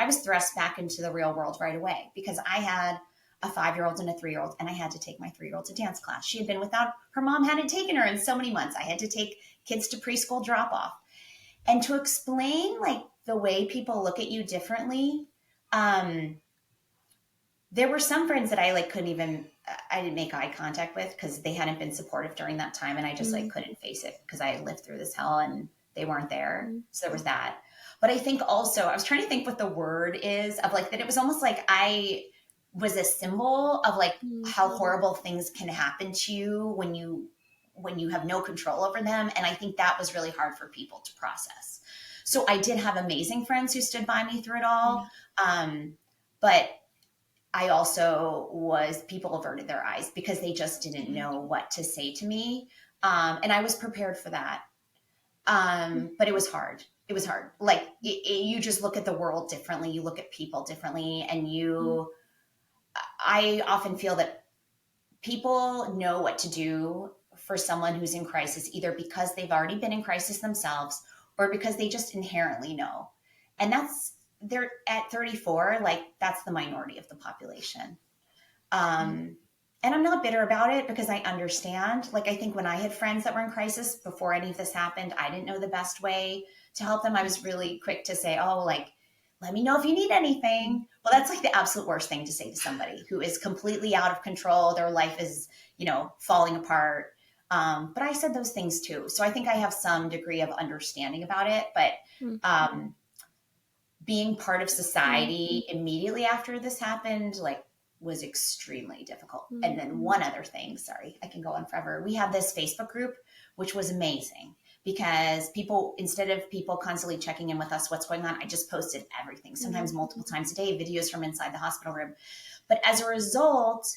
was thrust back into the real world right away, because I had a 5-year-old and a 3-year-old, and I had to take my 3-year-old to dance class. She had been her mom hadn't taken her in so many months. I had to take kids to preschool drop off. And to explain the way people look at you differently, there were some friends that I I didn't make eye contact with because they hadn't been supportive during that time. And I just couldn't face it because I had lived through this hell and they weren't there. So there was that. But I think also, I was trying to think what the word is of that it was almost I was a symbol of how horrible things can happen to you when you have no control over them. And I think that was really hard for people to process. So I did have amazing friends who stood by me through it all. But I also people averted their eyes because they just didn't know what to say to me. And I was prepared for that. But it was hard. It was hard. You just look at the world differently. You look at people differently, and I often feel that people know what to do for someone who's in crisis, either because they've already been in crisis themselves or because they just inherently know. And they're at 34, that's the minority of the population. And I'm not bitter about it because I understand. I think when I had friends that were in crisis before any of this happened, I didn't know the best way to help them. I was really quick to say, let me know if you need anything. Well, that's like the absolute worst thing to say to somebody who is completely out of control. Their life is, falling apart. But I said those things too. So I think I have some degree of understanding about it. But being part of society immediately after this happened, like, was extremely difficult. And then one other thing, sorry, I can go on forever. We have this Facebook group, which was amazing because instead of people constantly checking in with us, what's going on, I just posted everything, sometimes multiple times a day, videos from inside the hospital room. But as a result,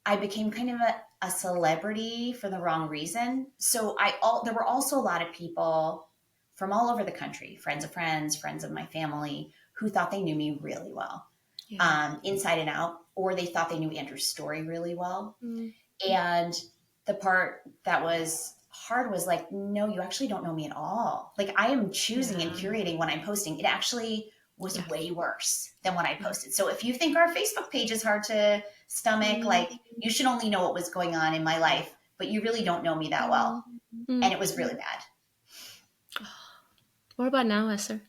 I became kind of a celebrity for the wrong reason. So there were also a lot of people from all over the country, friends of my family, who thought they knew me really well, inside and out, or they thought they knew Andrew's story really well. And the part that was hard was like, no, you actually don't know me at all. Like, I am choosing and curating what I'm posting. It actually was way worse than what I posted. So if you think our Facebook page is hard to stomach, like, you should only know what was going on in my life, but you really don't know me that well. And it was really bad. What about now, Esther?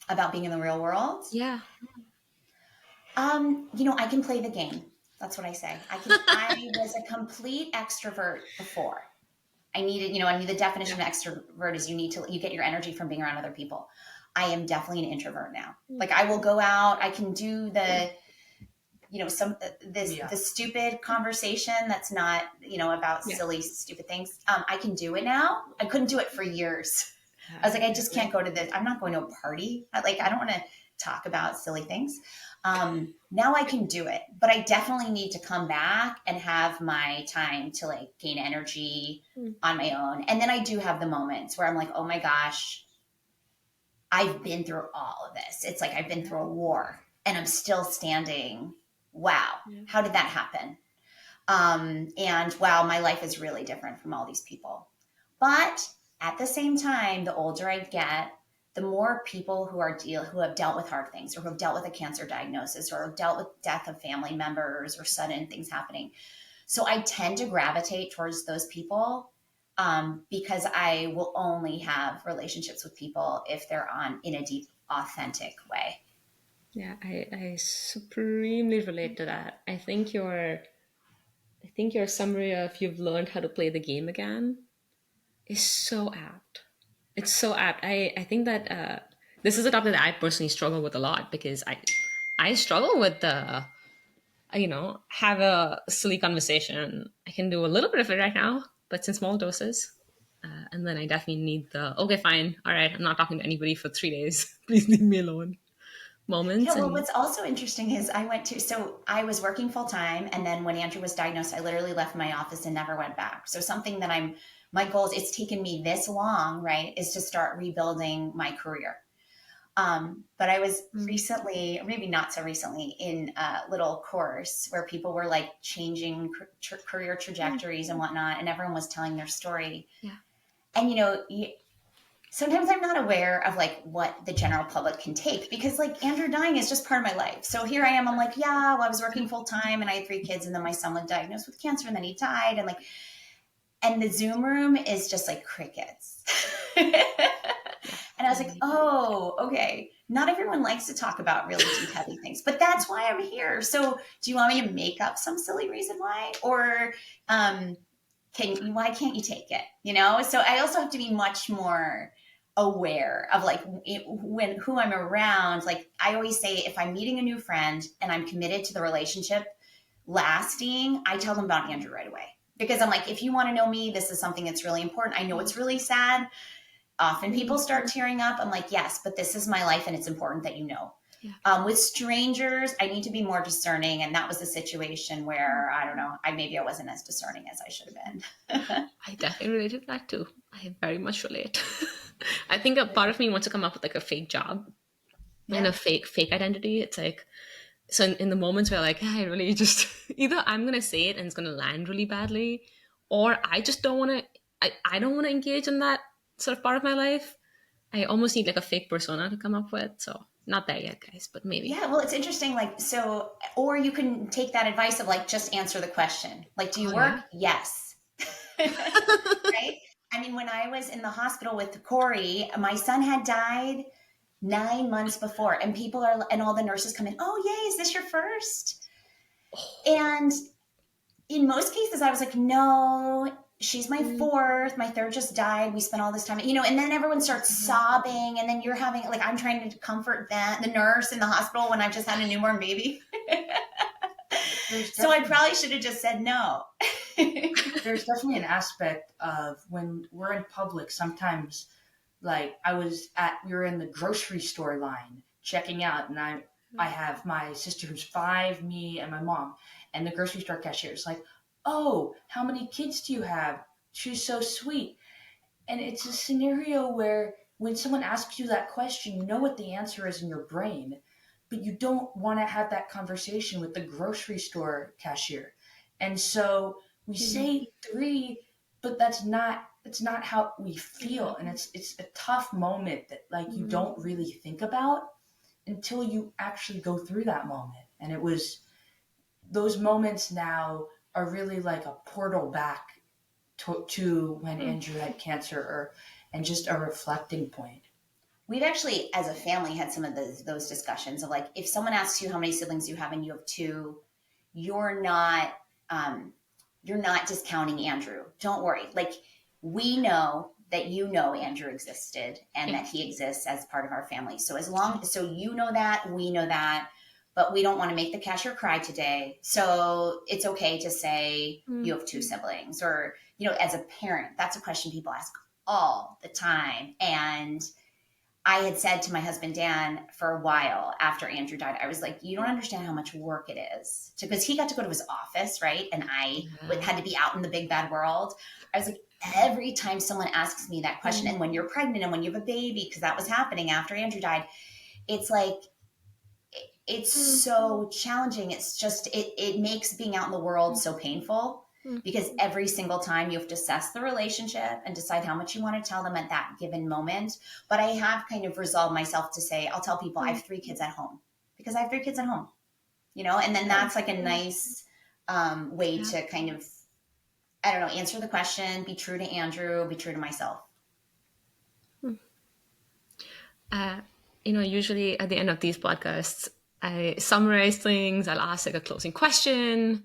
About being in the real world? Yeah. I can play the game. That's what I say. I was a complete extrovert before. I mean, the definition of extrovert is you get your energy from being around other people. I am definitely an introvert now. Like, I will go out, I can do the stupid conversation that's not, about silly, stupid things. I can do it now. I couldn't do it for years. I was like, I just can't go to this. I'm not going to a party. I don't want to talk about silly things. Now I can do it, but I definitely need to come back and have my time to, like, gain energy on my own. And then I do have the moments where I'm like, oh my gosh, I've been through all of this. It's like I've been through a war and I'm still standing. Wow. How did that happen? And wow, my life is really different from all these people. But at the same time, the older I get, the more people who have dealt with hard things, or who have dealt with a cancer diagnosis, or have dealt with death of family members, or sudden things happening. So I tend to gravitate towards those people, because I will only have relationships with people if they're in a deep, authentic way. Yeah, I supremely relate to that. I think your summary of "you've learned how to play the game again" is so apt. It's so apt. I think that this is a topic that I personally struggle with a lot, because I struggle with have a silly conversation. I can do a little bit of it right now, but in small doses. And then I definitely need okay, fine. All right, I'm not talking to anybody for 3 days. Please leave me alone moments. Yeah, well, what's also interesting is I was working full time. And then when Andrew was diagnosed, I literally left my office and never went back. So something that my goal is, it's taken me this long, right, is to start rebuilding my career. But I was recently, or maybe not so recently, in a little course where people were, like, changing career trajectories and whatnot. And everyone was telling their story. Yeah. And, sometimes I'm not aware of, like, what the general public can take, because, like, Andrew dying is just part of my life. So here I am, I'm like, yeah, well, I was working full time and I had 3 kids, and then my son was diagnosed with cancer and then he died. And the Zoom room is just like crickets. And I was like, oh, okay. Not everyone likes to talk about really deep, heavy things, but that's why I'm here. So do you want me to make up some silly reason why? Or why can't you take it? So I also have to be much more aware of, like, who I'm around. Like, I always say, if I'm meeting a new friend and I'm committed to the relationship lasting, I tell them about Andrew right away, because I'm like, if you want to know me, this is something that's really important. I know it's really sad. Often people start tearing up. I'm like, yes, but this is my life and it's important that you know. Yeah. With strangers, I need to be more discerning. And that was a situation where, I don't know, maybe I wasn't as discerning as I should have been. I definitely relate to that too. I very much relate. I think a part of me wants to come up with, like, a fake job and a fake identity. It's like, so in the moments where, like, I really just, either I'm going to say it and it's going to land really badly, or I just don't want to, I don't want to engage in that sort of part of my life. I almost need, like, a fake persona to come up with. So not there yet, guys, but maybe. Yeah, well, it's interesting. Like, so, or you can take that advice of, like, just answer the question. Like, do you work? Yeah. Yes. Right? I mean, when I was in the hospital with Corey, my son had died 9 months before. And and all the nurses come in, oh, yay, is this your first? And in most cases, I was like, no, she's my fourth. My third just died. We spent all this time, and then everyone starts sobbing. And then you're having, like, I'm trying to comfort the nurse in the hospital when I've just had a newborn baby. So I probably should have just said no. There's definitely an aspect of when we're in public, sometimes, like we were in the grocery store line checking out, and I have my sister who's 5, me and my mom, and the grocery store cashier is like, oh, how many kids do you have? She's so sweet. And it's a scenario where when someone asks you that question, you know what the answer is in your brain, but you don't want to have that conversation with the grocery store cashier. And so we say 3, but that's not how we feel. And it's a tough moment that, like, you don't really think about until you actually go through that moment. And those moments now are really like a portal back to when Andrew had cancer, and just a reflecting point. We've actually, as a family, had some of those discussions of, like, if someone asks you how many siblings you have and you have 2, you're not discounting Andrew. Don't worry. Like, we know that Andrew existed and that he exists as part of our family. So so you know that, we know that, but we don't want to make the cashier cry today. So it's okay to say you have 2 siblings, or, as a parent, that's a question people ask all the time. And I had said to my husband, Dan, for a while after Andrew died, I was like, you don't understand how much work it is, because he got to go to his office, right? And I had to be out in the big bad world. I was like, every time someone asks me that question, and when you're pregnant and when you have a baby, because that was happening after Andrew died, it's like, it's so challenging. It's just, it makes being out in the world so painful, because every single time you have to assess the relationship and decide how much you want to tell them at that given moment. But I have kind of resolved myself to say, I'll tell people I have 3 kids at home, because I have 3 kids at home, and then that's like a nice way to kind of, I don't know, answer the question, be true to Andrew, be true to myself. Usually at the end of these podcasts, I summarize things. I'll ask like a closing question.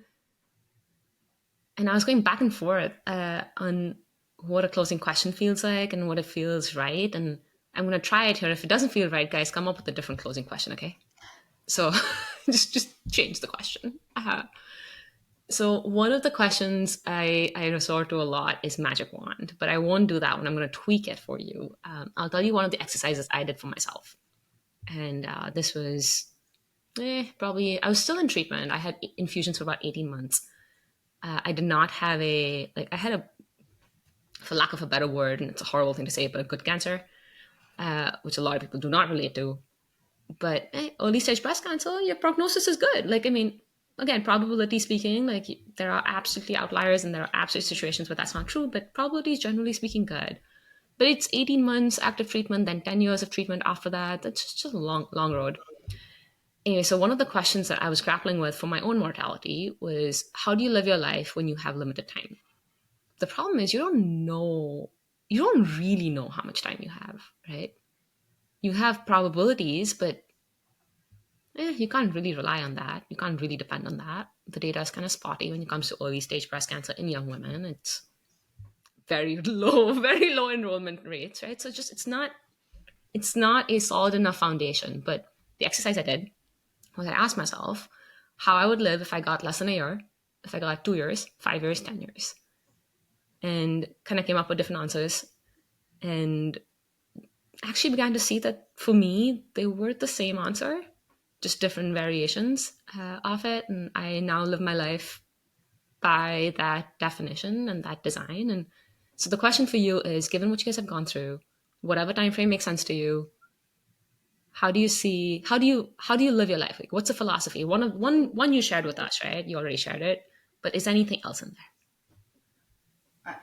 And I was going back and forth on what a closing question feels like and what it feels right. And I'm going to try it here. If it doesn't feel right, guys, come up with a different closing question, okay? So just change the question. So one of the questions I resort to a lot is magic wand, but I won't do that one. I'm going to tweak it for you. I'll tell you one of the exercises I did for myself. And this was probably, I was still in treatment. I had infusions for about 18 months. I did not have I had a, for lack of a better word, and it's a horrible thing to say, but a good cancer, which a lot of people do not relate to. But early stage breast cancer, your prognosis is good. Like, I mean, again, probability speaking, like, there are absolutely outliers and there are absolute situations where that's not true, but probability is generally speaking good. But it's 18 months active treatment, then 10 years of treatment after that. That's just a long, long road. Anyway, so one of the questions that I was grappling with for my own mortality was, how do you live your life when you have limited time? The problem is you don't really know how much time you have, right? You have probabilities, but you can't really rely on that. You can't really depend on that. The data is kind of spotty when it comes to early stage breast cancer in young women. It's very low enrollment rates, right? So just it's not a solid enough foundation. But the exercise I did was I asked myself how I would live if I got less than a year, if I got 2 years, 5 years, 10 years, and kind of came up with different answers, and actually began to see that for me they were the same answer, just different variations of it. And I now live my life by that definition and that design. And so the question for you is, given what you guys have gone through, whatever time frame makes sense to you, how do you live your life? Like, what's the philosophy? One you shared with us, right? You already shared it, but is anything else in there?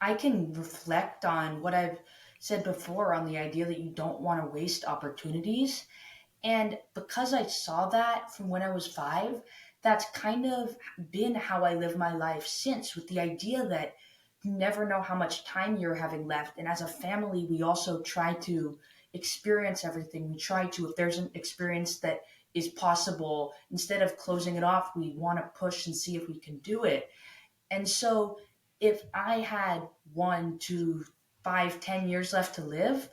I can reflect on what I've said before on the idea that you don't want to waste opportunities. And because I saw that from when I was 5, that's kind of been how I live my life since, with the idea that you never know how much time you're having left. And as a family, we also try to experience everything. We try to, if there's an experience that is possible, instead of closing it off, we want to push and see if we can do it. And so if I had 1, 2, 5, 10 years left to live,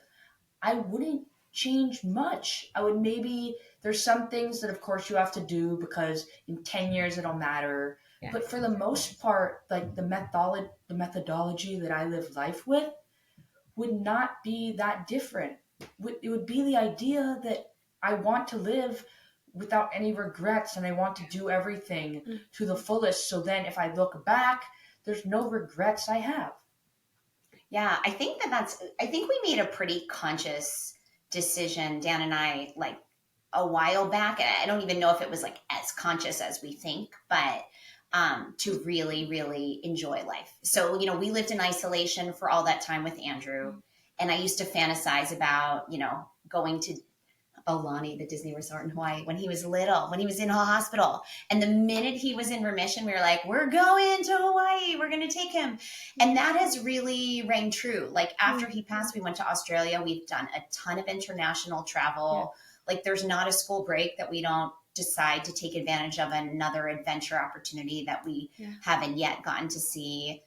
I wouldn't change much. I would maybe, there's some things that of course you have to do because in 10 years it'll matter. Yeah. But for the most part, like the methodology that I live life with would not be that different. It would be the idea that I want to live without any regrets and I want to do everything to the fullest. So then if I look back, there's no regrets I have. Yeah, I think we made a pretty conscious decision, Dan and I, like a while back. I don't even know if it was like as conscious as we think, but to really, really enjoy life. So, we lived in isolation for all that time with Andrew. And I used to fantasize about, going to Aulani, the Disney resort in Hawaii, when he was little, when he was in a hospital. And the minute he was in remission, we were like, we're going to Hawaii. We're going to take him. And that has really rang true. Like after he passed, we went to Australia. We've done a ton of international travel. Yeah. Like there's not a school break that we don't decide to take advantage of another adventure opportunity that we haven't yet gotten to see.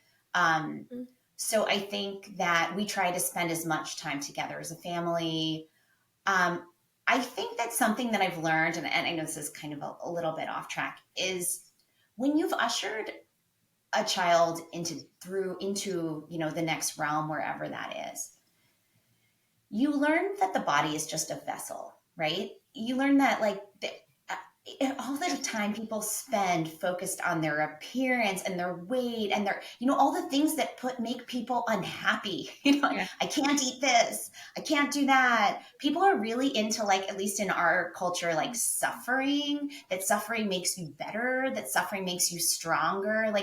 So I think that we try to spend as much time together as a family. I think that's something that I've learned, and I know this is kind of a little bit off track, is when you've ushered a child into the next realm, wherever that is, you learn that the body is just a vessel, right? You learn that all the time people spend focused on their appearance and their weight and their, all the things that make people unhappy. I can't eat this. I can't do that. People are really into, at least in our culture, suffering, that suffering makes you better, that suffering makes you stronger.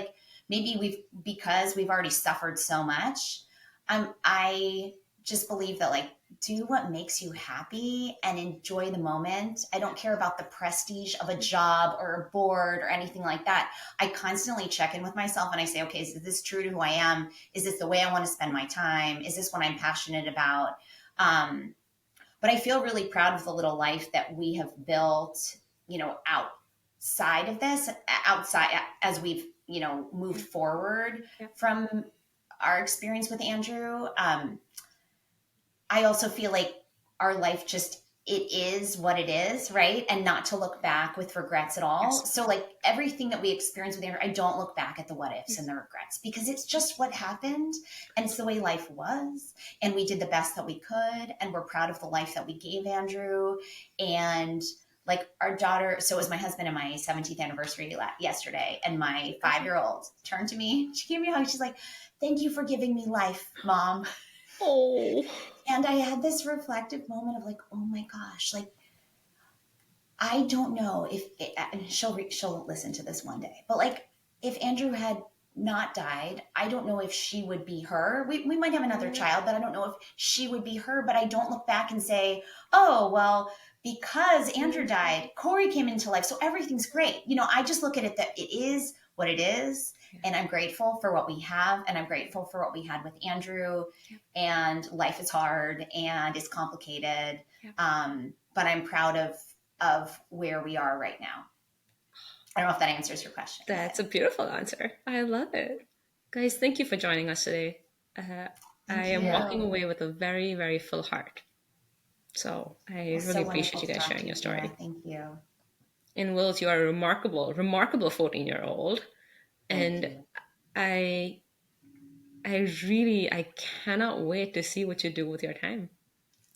Maybe because we've already suffered so much. I just believe that do what makes you happy and enjoy the moment. I don't care about the prestige of a job or a board or anything like that. I constantly check in with myself and I say, okay, is this true to who I am? Is this the way I want to spend my time? Is this what I'm passionate about? But I feel really proud of the little life that we have built, outside of this, as we've, moved forward from our experience with Andrew. I also feel like our life it is what it is, right? And not to look back with regrets at all. Yes. So everything that we experience with Andrew, I don't look back at the what ifs and the regrets because it's just what happened and it's the way life was. And we did the best that we could. And we're proud of the life that we gave Andrew. And our daughter, so it was my husband and my 17th anniversary yesterday. And my 5-year-old turned to me. She gave me a hug. She's like, thank you for giving me life, Mom. Oh. And I had this reflective moment of oh my gosh, I don't know if and she'll listen to this one day, but if Andrew had not died, I don't know if she would be her. We might have another child, but I don't know if she would be her. But I don't look back and say, oh, well, because Andrew died, Corey came into life. So everything's great. I just look at it that it is what it is. And I'm grateful for what we have. And I'm grateful for what we had with Andrew. And life is hard and it's complicated. But I'm proud of where we are right now. I don't know if that answers your question. That's a beautiful answer. I love it. Guys, thank you for joining us today. I am walking away with a very, very full heart. So I really appreciate you guys sharing your story. Yeah, thank you. And Wills, you are a remarkable 14-year-old. And I cannot wait to see what you do with your time.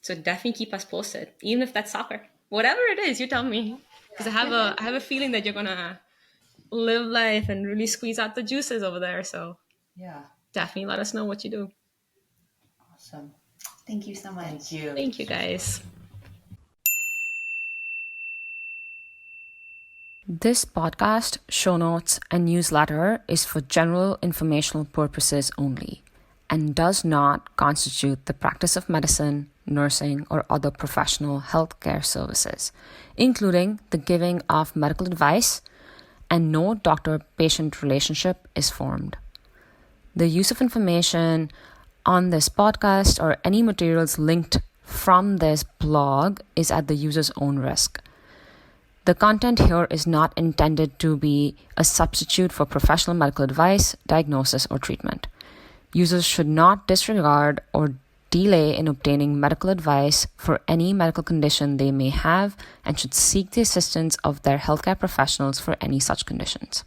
So definitely keep us posted, even if that's soccer, whatever it is, you tell me, because I have a feeling that you're going to live life and really squeeze out the juices over there. So definitely let us know what you do. Awesome. Thank you so much. Thank you guys. This podcast, show notes, and newsletter is for general informational purposes only and does not constitute the practice of medicine, nursing, or other professional healthcare services, including the giving of medical advice, and no doctor-patient relationship is formed. The use of information on this podcast or any materials linked from this blog is at the user's own risk. The content here is not intended to be a substitute for professional medical advice, diagnosis, or treatment. Users should not disregard or delay in obtaining medical advice for any medical condition they may have and should seek the assistance of their healthcare professionals for any such conditions.